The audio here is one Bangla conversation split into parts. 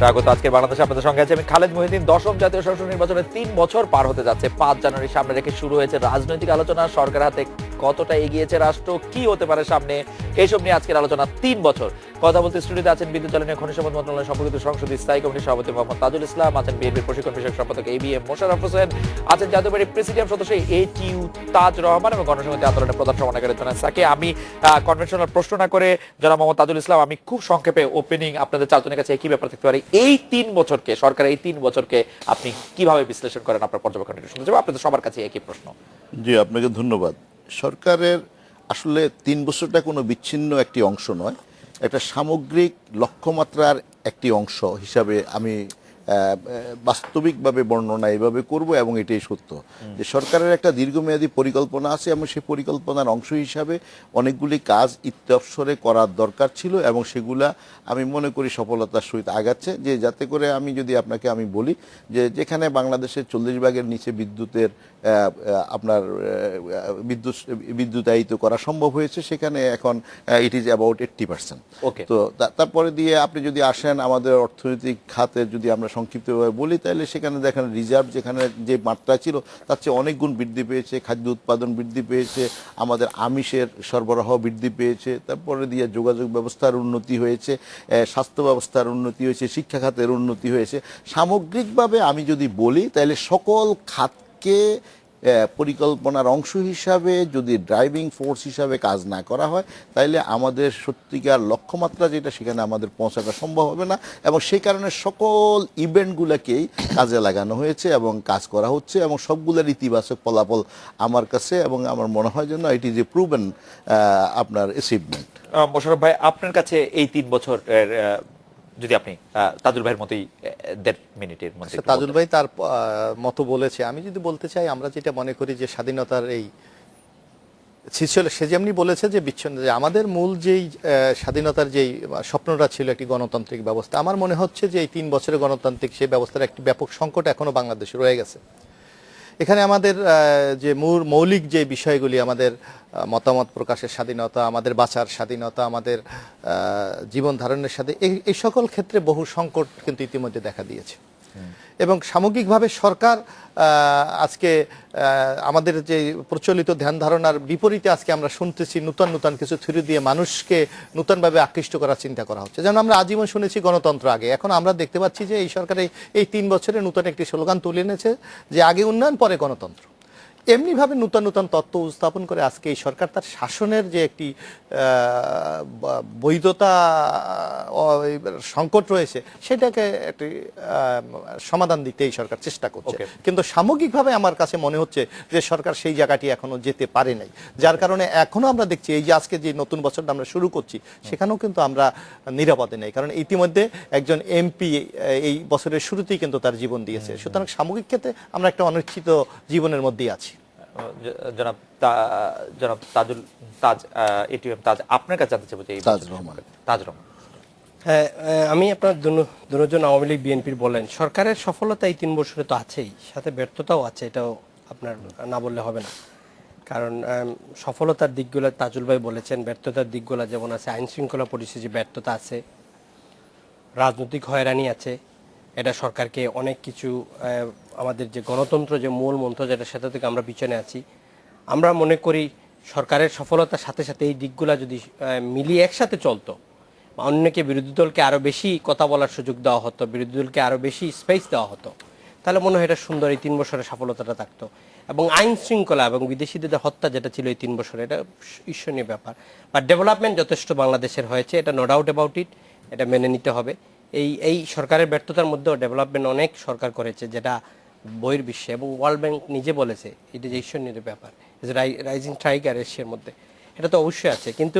স্বাগত। আজকে বাংলাদেশে আপনাদের সঙ্গে আছে আমি খালেদ মহিউদ্দিন। দশম জাতীয় সংসদ নির্বাচনের ৩ বছর পার হতে যাচ্ছে। ৫ জানুয়ারি সামনে রেখে শুরু হয়েছে রাজনৈতিক আলোচনা। সরকার হাতে কতটা এগিয়েছে রাষ্ট্র, কি হতে পারে সামনে, এইসব নিয়ে আজকের আলোচনা। ৩ বছর কথা বলতে স্টুডিওতে আছেন বিদ্যুৎ জ্বালানি ও খনিজ সম্পদ মন্ত্রণালয় সম্পর্কিত সংসদীয় স্থায়ী কমিটির সভাপতি মোহাম্মদ তাজুল ইসলাম, আছেন বিএনপির প্রশিক্ষণ বিষয়ক সম্পাদক ABM মোশাররফ হোসেন, আছেন জাতীয় পার্টির প্রেসিডিয়াম সদস্য ATU তাজ রহমান এবং গণসংহতি আন্দোলনের প্রধান সমন্বয়কারী জনাব সাকি। আমি কনভেনশনাল প্রশ্ন না করে জনাব মোহাম্মদ তাজুল ইসলাম, আমি খুব সংক্ষেপে ওপেনিং আপনাদের চারজনের কাছে একই ব্যাপার থাকতে পারি। এই ৩ বছরকে, সরকার এই ৩ বছরকে আপনি কিভাবে বিশ্লেষণ করেন? আপনার পর্যবেক্ষণ শুনতে চাই। আপনাদের সবার কাছে একই প্রশ্ন। জি, আপনাকে ধন্যবাদ। সরকারের আসলে ৩ বছরটা কোনো বিচ্ছিন্ন একটি অংশ নয়, একটা সামগ্রিক লক্ষ্যমাত্রার একটি অংশ হিসাবে আমি বাস্তবিকভাবে বর্ণনা এইভাবে করব এবং এটাই সত্য যে সরকারের একটা দীর্ঘমেয়াদী পরিকল্পনা আছে এবং সেই পরিকল্পনার অংশ হিসাবে অনেকগুলি কাজ ইত্যবসরে করার দরকার ছিল এবং সেগুলা আমি মনে করি সফলতার সহিত আগাচ্ছে। যে যাতে করে আপনাকে বলি যে যেখানে বাংলাদেশের 40 ভাগের নিচে বিদ্যুতের আপনার বিদ্যুতায়িত করা সম্ভব হয়েছে, সেখানে এখন ইট ইজ অ্যাবাউট 80%। তো তারপরে দিয়ে আপনি যদি আসেন আমাদের অর্থনৈতিক খাতের, যদি আমরা সংক্ষিপ্তভাবে বলি, তাহলে সেখানে দেখেন রিজার্ভ যেখানে যে মাত্রা ছিল তার চেয়ে অনেক গুণ বৃদ্ধি পেয়েছে, খাদ্য উৎপাদন বৃদ্ধি পেয়েছে, আমাদের আমিষের সরবরাহ বৃদ্ধি পেয়েছে, তারপরে দিয়ে যোগাযোগ ব্যবস্থার উন্নতি হয়েছে, স্বাস্থ্য ব্যবস্থার উন্নতি হয়েছে, শিক্ষা খাতের উন্নতি হয়েছে। সামগ্রিকভাবে আমি যদি বলি তাহলে সকল খাতকে পরিকল্পনার অংশ হিসাবে যদি ড্রাইভিং ফোর্স হিসাবে কাজ না করা হয় তাইলে আমাদের সত্যিকার লক্ষ্যমাত্রা যেটা, সেখানে আমাদের পৌঁছাটা সম্ভব হবে না। এবং সেই কারণে সকল ইভেন্টগুলোকেই কাজে লাগানো হয়েছে এবং কাজ করা হচ্ছে এবং সবগুলোর ইতিবাচক ফলাফল আমার কাছে এবং আমার মনে হয় যেন এটি যে প্রুভেন আপনার অ্যাচিভমেন্ট। মোশাররফ ভাই, আপনার কাছে এই ৩ বছর যদি আপনি তাজুল ভাইয়ের মতোই ১.৫ মিনিটের মধ্যে। তাজুল ভাই তার মতো বলেছে, আমি যদি বলতে চাই, আমরা যেটা মনে করি যে স্বাধীনতার এই সে যেমনি বলেছে যে বিচ্ছিন্ন, যে আমাদের মূল যেই স্বাধীনতার যেই স্বপ্নটা ছিল একটি গণতান্ত্রিক ব্যবস্থা, আমার মনে হচ্ছে যে এই ৩ বছরের গণতান্ত্রিক সেই ব্যবস্থার একটি ব্যাপক সংকট এখনো বাংলাদেশে রয়ে গেছে। এখানে আমাদের যে মৌলিক যে বিষয়গুলি, আমাদের মতামত প্রকাশের স্বাধীনতা, আমাদের বাঁচার স্বাধীনতা, আমাদের জীবন ধারণের সাথে এই সকল ক্ষেত্রে বহু সংকট কিন্তু ইতিমধ্যে দেখা দিয়েছে। এবং সামগ্রিকভাবে সরকার আজকে আমাদের যে প্রচলিত ধ্যান ধারণার বিপরীতে আজকে আমরা শুনতেছি নূতন নূতন কিছু থিওরি দিয়ে মানুষকে নূতনভাবে আকৃষ্ট করার চিন্তা করা হচ্ছে। যেমন আমরা আজীবন শুনেছি গণতন্ত্র আগে, এখন আমরা দেখতে পাচ্ছি যে এই সরকারের এই 3 বছরে নূতন একটি স্লোগান তুলে এনেছে যে আগে উন্নয়ন পরে গণতন্ত্র। এমনিভাবে নূতন নূতন তত্ত্ব উপস্থাপন করে আজকে এই সরকার তার শাসনের যে একটি বৈধতা সংকট রয়েছে সেটাকে একটি সমাধান দিতে এই সরকার চেষ্টা করছে। কিন্তু সামগ্রিকভাবে আমার কাছে মনে হচ্ছে যে সরকার সেই জায়গাটি এখনো যেতে পারে নাই, যার কারণে এখনো আমরা দেখছি এই যে আজকে যে নতুন বছরটা আমরা শুরু করছি সেখানেও কিন্তু আমরা নিরাপদে নেই, কারণ ইতিমধ্যে একজন MP এই বছরের শুরুতেই কিন্তু তার জীবন দিয়েছে। সুতরাং সামগ্রিক ক্ষেত্রে আমরা একটা অনিশ্চিত জীবনের মধ্যেই আছি। জনাব তাজ, ATM তাজ, আপনার কাছে জানতে চাইবো যে তাজ রহমান। হ্যাঁ, আমি আপনার দুজন আওয়ামী লীগ বিএনপির বলেন সরকারের সফলতা এই 3 বছরে তো আছেই, সাথে ব্যর্থতাও আছে, এটাও আপনার না বললে হবে না। কারণ সফলতার দিকগুলো তাজুল ভাই বলেছেন, ব্যর্থতার দিকগুলো যেমন আছে আইন শৃঙ্খলা পরিস্থিতি ব্যর্থতা আছে, রাজনৈতিক হয়রানি আছে। এটা সরকারকে অনেক কিছু, আমাদের যে গণতন্ত্র যে মূল মন্ত্র যেটা, সেটা থেকে আমরা পিছনে আছি। আমরা মনে করি সরকারের সফলতার সাথে সাথে এই দিকগুলো যদি মিলিয়ে একসাথে চলতো, অন্যকে বিরোধী দলকে আরও বেশি কথা বলার সুযোগ দেওয়া হতো, বিরোধী দলকে আরও বেশি স্পেস দেওয়া হতো, তাহলে মনে হয় এটা সুন্দর এই 3 বছরের সফলতাটা থাকতো। এবং আইন শৃঙ্খলা এবং বিদেশিদের হত্যা যেটা ছিল এই 3 বছরে, এটা ঈর্ষণীয় ব্যাপার। বা ডেভেলপমেন্ট যথেষ্ট বাংলাদেশের হয়েছে, এটা নো ডাউট অ্যাবাউট ইট, এটা মেনে নিতে হবে। এই সরকারের ব্যর্থতার মধ্যেও ডেভেলপমেন্ট অনেক সরকার করেছে, যেটা বহির্বিশ্বে এবং ওয়ার্ল্ড ব্যাংক নিজে বলেছে এটা যে ঈর্ষণীয় ব্যাপার, রাইজিং টাইগার এশিয়ার মধ্যে, এটা তো অবশ্যই আছে। কিন্তু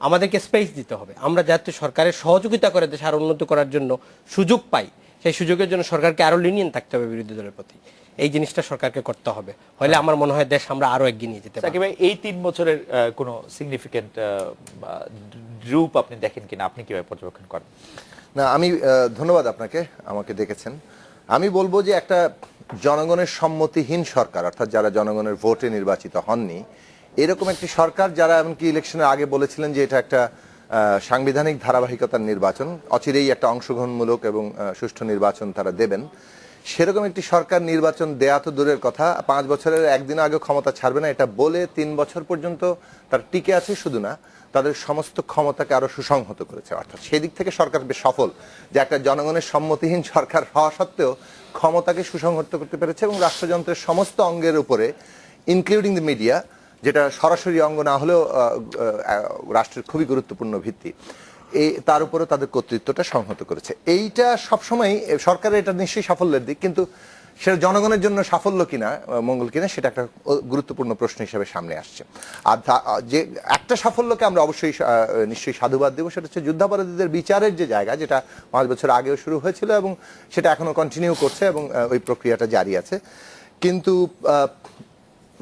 আমাদেরকে স্পেস দিতে হবে। আমরা যাতে সরকারের সহযোগিতা করে দেশ আরো উন্নত করার জন্য সুযোগ পাই, সেই সুযোগের জন্য সরকারকে আরো লিনিয়েন্ট থাকতে হবে বিরোধী দলের প্রতি। এই জিনিসটা সরকারকে করতে হবে, হলে আমার মনে হয় দেশ আমরা আরো এগিয়ে নিয়ে যেতে পারি। এই 3 বছরের কোনো সিগনিফিকেন্ট রূপ আপনি দেখেন কিনা, আপনি কিভাবে পর্যবেক্ষণ করেন? না, আমি ধন্যবাদ আপনাকে, আমাকে ডেকেছেন। আমি বলবো যে একটা জনগণের সম্মতিহীন সরকার, অর্থাৎ যারা জনগণের ভোটে নির্বাচিত হননি, এরকম একটি সরকার যারা এমনকি ইলেকশনের আগে বলেছিলেন যে এটা একটা সাংবিধানিক ধারাবাহিকতার নির্বাচন, অচিরেই একটা অংশগ্রহণমূলক এবং সুষ্ঠু নির্বাচন তারা দেবেন, সেরকম একটি সরকার নির্বাচন দেয়া তো দূরের কথা, 5 বছরের একদিন আগে ক্ষমতা ছাড়বে না এটা বলে 3 বছর পর্যন্ত তারা টিকে আছে। শুধু না, তাদের সমস্ত ক্ষমতাকে আরো সুসংহত করেছে। অর্থাৎ সেদিক থেকে সরকার বেশ সফল, যে একটা জনগণের সম্মতিহীন সরকার হওয়া সত্ত্বেও ক্ষমতাকে সুসংহত করতে পেরেছে এবং রাষ্ট্রযন্ত্রের সমস্ত অঙ্গের উপরে, ইনক্লুডিং দ্য মিডিয়া, যেটা সরাসরি অঙ্গ না হলেও রাষ্ট্রের খুবই গুরুত্বপূর্ণ ভিত্তি, তার উপরে তাদের কর্তৃত্বটা সংহত করেছে। এইটা সবসময় সরকারের, এটা নিশ্চয়ই সাফল্যের দিক, কিন্তু সেটা জনগণের জন্য সাফল্য কিনা, মঙ্গল কিনা, সেটা একটা গুরুত্বপূর্ণ প্রশ্ন হিসেবে সামনে আসছে। আর যে একটা সাফল্যকে আমরা অবশ্যই নিশ্চয়ই সাধুবাদ দেবো, সেটা হচ্ছে যুদ্ধাপরাধীদের বিচারের যে জায়গা, যেটা 5 বছর আগেও শুরু হয়েছিল এবং সেটা এখনো কন্টিনিউ করছে এবং ওই প্রক্রিয়াটা জারি আছে। কিন্তু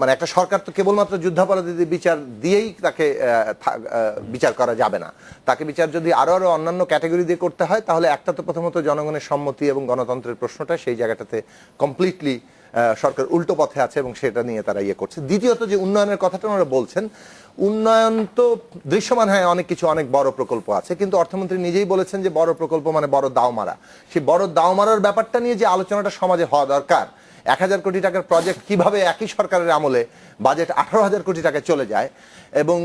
মানে একটা সরকার তো কেবলমাত্র যুদ্ধাপরাধীদের বিচার দিয়েই তাকে বিচার করা যাবে না। তাকে বিচার যদি আরো অন্যান্য ক্যাটাগরি দিয়ে করতে হয়, তাহলে একটা তো প্রথমত জনগণের সম্মতি এবং গণতন্ত্রের প্রশ্নটা, সেই জায়গাটাতে কমপ্লিটলি সরকার উল্টো পথে আছে এবং সেটা নিয়ে তারা ইয়ে করছে। দ্বিতীয়ত, যে উন্নয়নের কথাটা ওনারা বলছেন, উন্নয়ন তো দৃশ্যমান, হ্যাঁ অনেক কিছু, অনেক বড় প্রকল্প আছে, কিন্তু অর্থমন্ত্রী নিজেই বলেছেন যে বড় প্রকল্প মানে বড় দাও মারা। সেই বড় দাও মারার ব্যাপারটা নিয়ে যে আলোচনাটা সমাজে হওয়া দরকার, 1000 কোটি টাকার প্রজেক্ট কিভাবে একই সরকারের আমলে বাজেট 18,000 কোটি টাকায় চলে যায়, এবং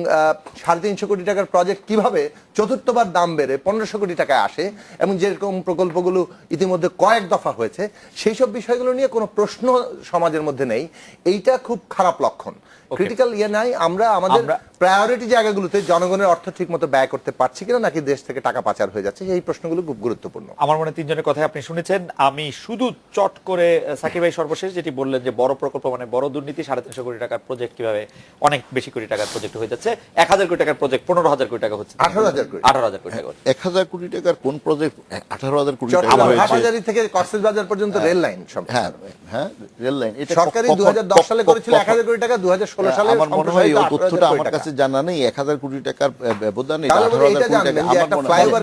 350 কোটি টাকার প্রজেক্ট কিভাবে চতুর্থবার দাম বেড়ে 1500 কোটি টাকায় আসে, এবং যেরকম প্রকল্পগুলো ইতিমধ্যে কয়েক দফা হয়েছে, সেই সব বিষয়গুলো নিয়ে কোনো প্রশ্ন সমাজের মধ্যে নেই। এইটা খুব খারাপ লক্ষণ। ক্রিটিক্যাল ইয়ে নাই, আমরা আমাদের প্রায়োরিটি জায়গাগুলোতে জনগণের অর্থ ঠিক মতো ব্যয় করতে পারছি কিনা, নাকি দেশ থেকে টাকা পাচার হয়ে যাচ্ছে, এই প্রশ্নগুলো খুব গুরুত্বপূর্ণ। আমার মনে 3 জনের কথাই আপনি শুনেছেন। আমি শুধু চট করে সাকিব ভাই সর্বশেষ যেটি বললেন যে বড় প্রকল্প মানে বড় দুর্নীতি, 350 কোটি টাকার প্রজেক্ট কিভাবে অনেক বেশি কোটি টাকার প্রজেক্ট হয়ে যাচ্ছে, 1000 কোটি টাকার প্রজেক্ট 15,000 কোটি টাকা হচ্ছে, 18,000 কোটি 18,000 কোটি টাকা। 1000 কোটি টাকার কোন প্রজেক্ট? 18,000 কোটি টাকা চট্টগ্রাম হয়েছে। হাটহাজারী থেকে কক্সবাজার পর্যন্ত রেল লাইন। হ্যাঁ হ্যাঁ, রেল লাইন। এটা সরকারি 2010 সালে করেছিল 1000 কোটি টাকা, 2016 সালে আমার মনে হয় এই তথ্যটা আমার কাছে জানা নেই। 1000 কোটি টাকার ব্যবধান, 18,000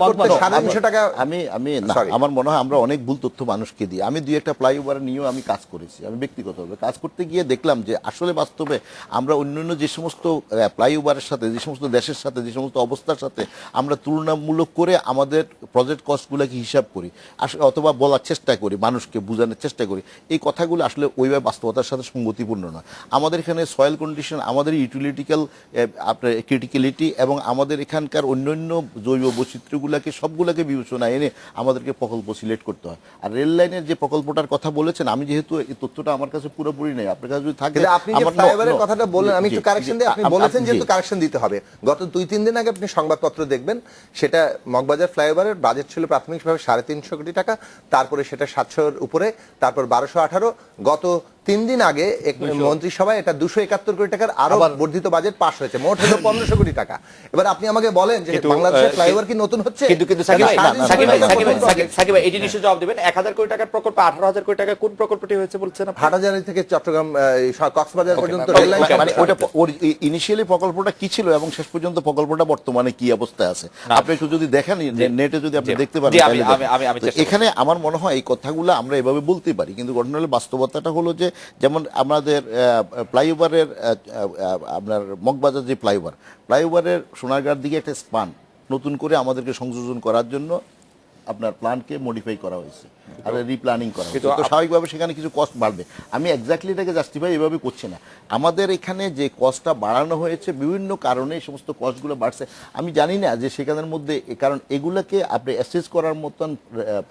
কোটি টাকা। আমার মনে হয় আমরা অনেক ভুল তথ্য মানুষকে দিই। আমি 2-1টা ফ্লাইওভার নিয়েও আমি কাজ করেছি, আমি ব্যক্তিগতভাবে কাজ করতে গিয়ে দেখলাম যে আসলে বাস্তবে আমরা অন্যান্য যে সমস্ত ফ্লাইওভারের সাথে, যে সমস্ত দেশের সাথে, যে সমস্ত অবস্থার সাথে আমরা তুলনামূলক করে আমাদের প্রজেক্ট কস্টগুলোকে হিসাব করি অথবা বলার চেষ্টা করি, মানুষকে বোঝানোর চেষ্টা করি, এই কথাগুলো আসলে ওইভাবে বাস্তবতার সাথে সঙ্গতিপূর্ণ নয়। আমাদের এখানে সয়েল কন্ডিশন, আমাদের ইউটিলিটিক্যাল আপনার ক্রিটিক্যালিটি এবং আমাদের এখানকার অন্যান্য জৈব বৈচিত্র্যগুলোকে সবগুলোকে বিবেচনা এনে আমাদেরকে প্রকল্প সিলেক্ট করতে হয়। আর রেল লাইনের যে প্রকল্পটার কথা বলেছেন, আমি যেহেতু এই তথ্যটা আমার কাছে পুরোপুরি নেই, আপনার কাছে যদি থাকে। আপনি যে ফ্লাইওভারের কথাটা বললেন, আমি একটু কারেকশন দিই। আপনি বলেছেন যেহেতু কারেকশন দিতে হবে, গত 2-3 দিন আগে আপনি সংবাদপত্র দেখবেন, সেটা মগবাজার ফ্লাইওভারের বাজেট ছিল প্রাথমিকভাবে 350 কোটি টাকা, তারপরে সেটা 700-এর উপরে, তারপর 1218। গত 3 দিন আগে মন্ত্রিসভায় এটা 271 কোটি টাকার আরো বর্ধিত বাজেট পাস হয়েছে, মোট হলো 1500 কোটি টাকা। এবার আপনি আমাকে বলেন যে বাংলাদেশের ফ্লাইওভার কি নতুন হচ্ছে? কিন্তু সাকিব ভাই এটি নিশ্চয় জবাব দিবেন। 1000 কোটি টাকার প্রকল্প 18,000 কোটি টাকা কোন প্রকল্পটি হয়েছে বলছেন? হাটহাজারী থেকে চট্টগ্রাম কক্সবাজার পর্যন্ত রেল লাইন। মানে ওটা ইনিশিয়ালি প্রকল্পটা কি ছিল এবং শেষ পর্যন্ত প্রকল্পটা বর্তমানে কি অবস্থায় আছে, আপনি একটু যদি দেখেন, নেটে যদি আপনি দেখতে পারেন। এখানে আমার মনে হয় এই কথাগুলো আমরা এভাবে বলতে পারি, কিন্তু ঘটনা হলো বাস্তবতাটা হলো যে, যেমন আমাদের ফ্লাইওভারের আপনার মগবাজার যে ফ্লাইওভারের সোনারগাঁর দিকে একটা স্পান নতুন করে আমাদেরকে সংযোজন করার জন্য আপনার প্ল্যানকে মডিফাই করা হয়েছে আর রিপ্ল্যানিং করা হয়েছে। তো স্বাভাবিকভাবে সেখানে কিছু কস্ট বাড়বে। আমি এক্স্যাক্টলি এটাকে জাস্টিফাই এভাবে করছি না। আমাদের এখানে যে কস্টটা বাড়ানো হয়েছে বিভিন্ন কারণে, এই সমস্ত কস্টগুলো বাড়ছে। আমি জানি না যে সেখানের মধ্যে, কারণ এগুলোকে আপনি অ্যাসেস করার মতন,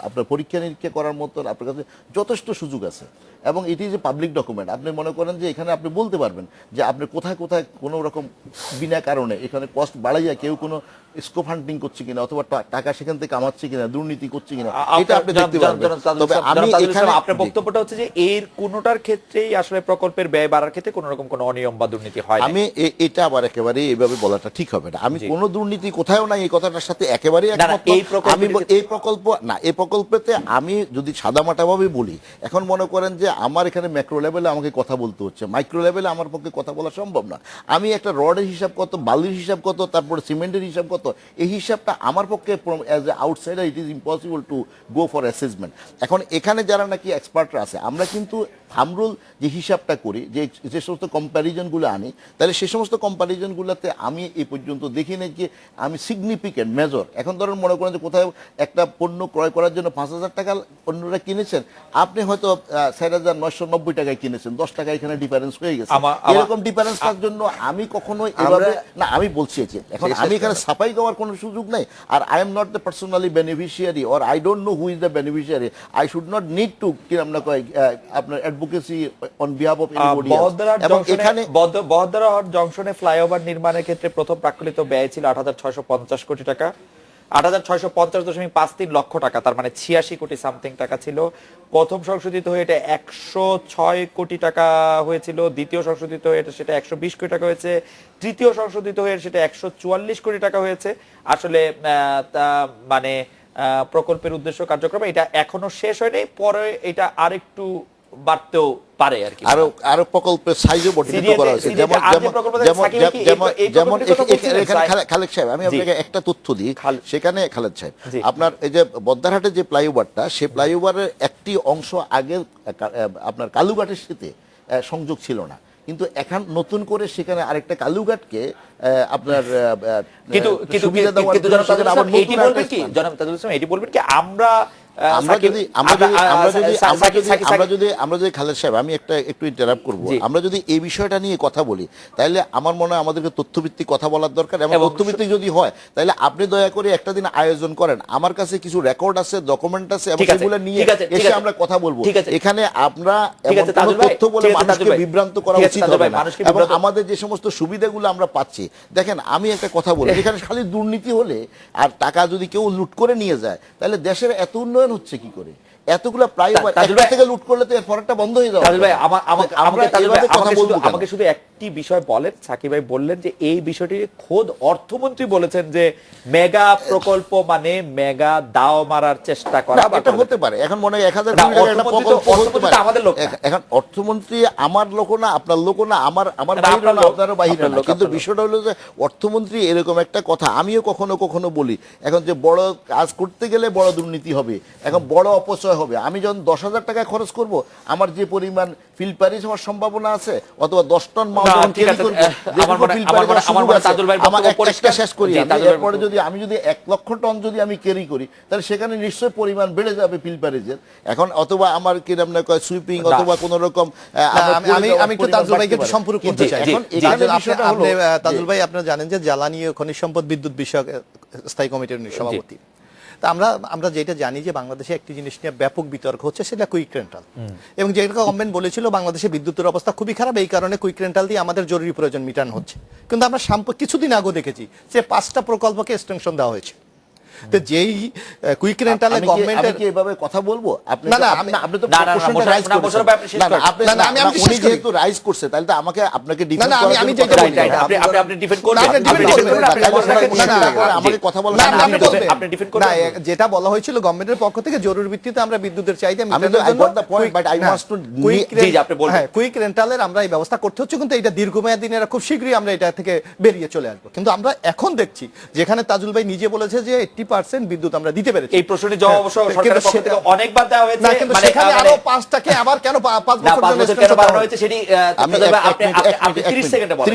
আপনার পরীক্ষা নিরীক্ষা করার মতন আপনার কাছে যথেষ্ট সুযোগ আছে এবং এটি যে পাবলিক ডকুমেন্ট। আপনি মনে করেন যে এখানে আপনি বলতে পারবেন যে আপনি কোথায় কোথায় কোনো রকম বিনা কারণে এখানে কস্ট বাড়াইয়া কেউ কোনো স্কোপ হান্টিং করছে কিনা অথবা টাকা সেখান থেকে কামাচ্ছে কিনা, দুর্নীতি করছে কিনা, এটা আপনি দেখতে পারবেন। তবে আমি এখানে আপনার বক্তব্যটা হচ্ছে যে এর কোনোটার ক্ষেত্রেই আসলে প্রকল্পের ব্যয় বাড়ার ক্ষেত্রে কোনো রকম কোনো অনিয়ম বা দুর্নীতি হয় না। আমি এটা আবার একেবারে এইভাবে বলাটা ঠিক হবে না। আমি কোনো দুর্নীতি কোথাও নাই এই কথাটার সাথে একেবারে একমত। এই প্রকল্পেতে আমি যদি সাদামাটাভাবে বলি, এখন মনে করেন যে আমার এখানে ম্যাক্রো লেভেলে আমাকে কথা বলতে হচ্ছে, মাইক্রো লেভেলে আমার পক্ষে কথা বলা সম্ভব না। আমি একটা রডের হিসাব কত, বালির হিসাব কত, তারপরে সিমেন্টের হিসাব কত, এই হিসাবটা আমার পক্ষে as a outsider it is impossible to go for assessment. এখন এখানে যারা নাকি এক্সপার্টরা আছে, আমরা কিন্তু থামরুল যে হিসাবটা করি, যে সমস্ত কম্প্যারিজনগুলো আনি, তাহলে সে সমস্ত কম্প্যারিজনগুলোতে আমি এই পর্যন্ত দেখি না যে আমি সিগনিফিকেন্ট মেজর, এখন ধরুন মনে করেন যে কোথাও একটা পণ্য ক্রয় করার জন্য 5,000 টাকা পণ্যটা কিনেছেন, আপনি হয়তো 4,990 টাকায় কিনেছেন, 10 টাকা এখানে ডিফারেন্স হয়ে গেছে। এরকম ডিফারেন্সটার জন্য আমি কখনো এভাবে না, আমি বলছি যে এখন আমি এখানে সাফাই দেওয়ার কোনো সুযোগ নাই, আর I am not the personally beneficiary, or I don't know who is the beneficiary, I should not need to কি আমরা কয় আপনার advocacy on behalf of anybody. এবং এখানে বহদ্দার জংশনে ফ্লাইওভার নির্মাণের ক্ষেত্রে প্রথম প্রাক্কলিত ব্যয় ছিল 8,650 কোটি টাকা, 8,650.53 লক্ষ টাকা, তার মানে 86 কোটি সামথিং টাকা ছিল। প্রথম সংশোধিত হয়ে এটা 106 কোটি টাকা হয়েছিল, দ্বিতীয় সংশোধিত হয়ে এটা সেটা 120 কোটি টাকা হয়েছে, তৃতীয় সংশোধিত হয়ে সেটা 144 কোটি টাকা হয়েছে। আসলে মানে প্রকল্পের উদ্দেশ্য কার্যক্রমে এটা এখনো শেষ হয়নি, পরে এটা আরেকটু বাড়তেও পারে আর কি। আরো প্রকল্পের সাইজও বর্ধিত করা হয়েছে। যেমন খালেদ সাহেব, আমি আপনাকে একটা তথ্য দিই, সেখানে খালেদ সাহেব আপনার এই যে বদ্দারহাটে যে ফ্লাইওভারটা, সেই ফ্লাইওভারের একটি অংশ আগে আপনার কালুঘাটের সাথে সংযোগ ছিল না, কিন্তু এখন নতুন করে সেখানে আরেকটা কালুঘাটকে আপনার সুবিধা দেওয়ার জন্য সেখানে আবার নতুন একটা স্থান। জনাব তাজুল ইসলাম, এটি বলবেন কি আমরা যদি খালেদ সাহেব, আমি একটু ইন্টারাপ্ট করবো, আমরা যদি এই বিষয়টা নিয়ে কথা বলি, তাহলে আমার মনে হয় আমাদেরকে তথ্যভিত্তিক কথা বলার দরকার, এবং তথ্যভিত্তিক যদি হয় তাহলে আপনি দয়া করে একটা দিন আয়োজন করেন, আমার কাছে কিছু রেকর্ড আছে, ডকুমেন্ট আছে, এবং সেগুলো নিয়ে এসে আমরা কথা বলবো। এখানে আমরা তথ্য বলে মানুষকে বিভ্রান্ত করা উচিত হবে না, এবং আমাদের যে সমস্ত সুবিধাগুলো আমরা পাচ্ছি, দেখেন আমি একটা কথা বলি, এখানে খালি দুর্নীতি হলে আর টাকা যদি কেউ লুট করে নিয়ে যায়, তাহলে দেশের এত উন্নয়ন হচ্ছে কি করে? এতগুলো ফ্লাইওভার একটা থেকে লুট করলে তো এর পরেরটা বন্ধ হয়ে যাবে। আমাকে শুধু একটি বিষয় বলেন, সাকিব ভাই বললেন যে এই বিষয়টি খোদ অর্থমন্ত্রী বলেছেন যে মেগা প্রকল্প মানে মেগা দাও মারার চেষ্টা করা। এটা হতে পারে, এখন মনে হয় 1,000 কোটি টাকার একটা প্রকল্প হতে পারে, আমাদের লোক। এখন অর্থমন্ত্রী আমার লোক না, আপনার লোক না, আমার বাইরে না, আপনারও বাইরে না, কিন্তু বিষয়টা হলো যে অর্থমন্ত্রী এরকম একটা কথা আমিও কখনো কখনো বলি, এখন যে বড় কাজ করতে গেলে বড় দুর্নীতি হবে, এখন বড় অপচয় হবে। আমি যখন 10,000 টাকা খরচ করব, আমার যে পরিমাণ ফিলপারিশ হওয়ার সম্ভাবনা আছে, অথবা 10 টন মাল যখন ক্যারি করব, শেষ করি এরপরে যদি আমি 1 লক্ষ টন যদি আমি ক্যারি করি, তাহলে সেখানে নিশ্চয়ই পরিমাণ বেড়ে যাবে ফিলপারিজের। এখন অথবা আমার কি নাম না কয় সুইপিং, অথবা কোন রকম আমি একটু তাজুল ভাইকে একটু সম্পর্ক করতে চাই। এখন এখানে বিষয়টা হলো তাজুল ভাই, আপনারা জানেন যে জ্বালানি ও খনিজ সম্পদ বিদ্যুৎ বিষয়ক স্থায়ী কমিটির সভাপতি। তা আমরা যেটা জানি যে বাংলাদেশে একটি জিনিস নিয়ে ব্যাপক বিতর্ক হচ্ছে, সেটা কুইক রেন্টাল, এবং যেটা গভর্নমেন্ট বলেছিল বাংলাদেশে বিদ্যুতের অবস্থা খুবই খারাপ, এই কারণে কুইক রেন্টাল দিয়ে আমাদের জরুরি প্রয়োজন মিটানো হচ্ছে। কিন্তু আমরা কিছুদিন আগে দেখেছি যে 5টা প্রকল্পকে এক্সটেনশন দেওয়া হয়েছে। তো যেই কুইক রেন্টালে গভর্নমেন্টের কি এভাবে কথা বলবো, আপনি না আপনি তো কোশ্চেনটা রাইজ করছেন, না আমি উনি যেহেতু রাইজ করছে, তাহলে তো আপনাকে ডিফেন্ড করার জন্য, আমি আপনি ডিফেন্ড করবেন, আমাকে কথা বলবেন, আপনি ডিফেন্ড করবেন। না, যেটা বলা হয়েছিল গভর্নমেন্টের পক্ষ থেকে জরুরি ভিত্তিতে আমরা বিদ্যুতের চাহিদা মেটানোর জন্য, I got the point, but I want to quick রেন্টালের আমরা এই ব্যবস্থা করতে হচ্ছে, কিন্তু এটা দীর্ঘমেয়াদী দিনে খুব শীঘ্রই আমরা এটা থেকে বেরিয়ে চলে আসবো। কিন্তু আমরা এখন দেখছি যেখানে তাজুল ভাই নিজে বলেছে যে 80% বিদ্যুৎ আমরা দিতে পেরেছি, এই প্রশ্নের জবাব অবশ্য সরকারের পক্ষ থেকে অনেকবার দেওয়া হয়েছে, মানে সেখানে আরো 5টাকে আবার কেন 5 বছর কেন বাড়ানো হয়েছে সেটি আপনি 30 সেকেন্ডে বলেন,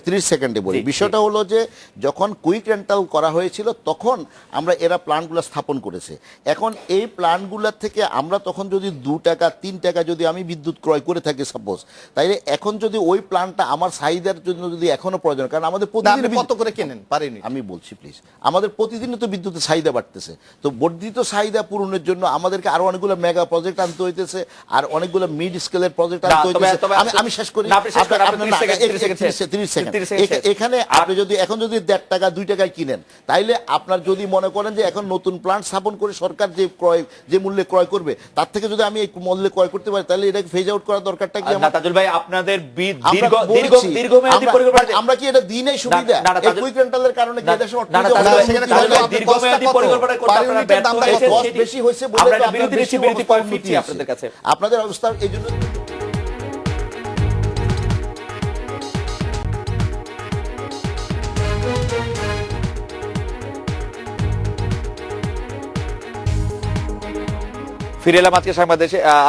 30 সেকেন্ডে বলি। বিষয়টা হলো যে যখন কুইক রেন্টাল করা হয়েছিল, তখন আমরা এরা প্ল্যান্টগুলো স্থাপন করেছে। এখন এই প্ল্যান্টগুলো থেকে আমরা তখন যদি 2 টাকা 3 টাকা যদি আমি বিদ্যুৎ ক্রয় করে থাকি সাপোজ, তাইলে এখন যদি ওই প্ল্যান্টটা আমার চাহিদার জন্য যদি এখনো প্রয়োজন, কারণ আমাদের প্রতিদিন কত করে কেনেন পারেনি, আমি বলছি প্লিজ, আমাদের প্রতিদিনই তো বিদ্যুতের চাহিদা বাড়তেছে, তো বর্ধিত চাহিদা পূরণের জন্য আমাদেরকে আরো অনেকগুলো মেগা প্রজেক্ট আনতে হইতেছে, আর অনেকগুলো মিড স্কেলের প্রজেক্ট আনতে হইতেছে। আমি শেষ করি, 30 সেকেন্ড। এখানে আপনি যদি এখন যদি 1.5 টাকা 2 টাকায় কিনেন, তাইলে আপনার যদি মনে করেন যে এখন নতুন প্ল্যান্ট স্থাপন করে সরকার যে মূল্যে ক্রয় করবে, তার থেকে যদি আমি এই মূল্যে ক্রয় করতে পারি, তাহলে এটাকে ফেজ আউট করার দরকারটা কি? তাজুল ভাই, আপনাদের দীর্ঘমেয়াদী পরিকল্পনা, আমরা কি এটা দিই নাই সুবিধা? এই কুইক রেন্টালের কারণে কি দেশের অর্থনীতি দীর্ঘমেয়াদী পরিকল্পনা করতে আপনারা ব্যর্থ হয়েছেন, বেশি হয়েছে বলে আমরা বিরতি পয়েন্ট ফিরছি আপনাদের কাছে। আপনাদের অবস্থা এই জন্য ফিরে এলাম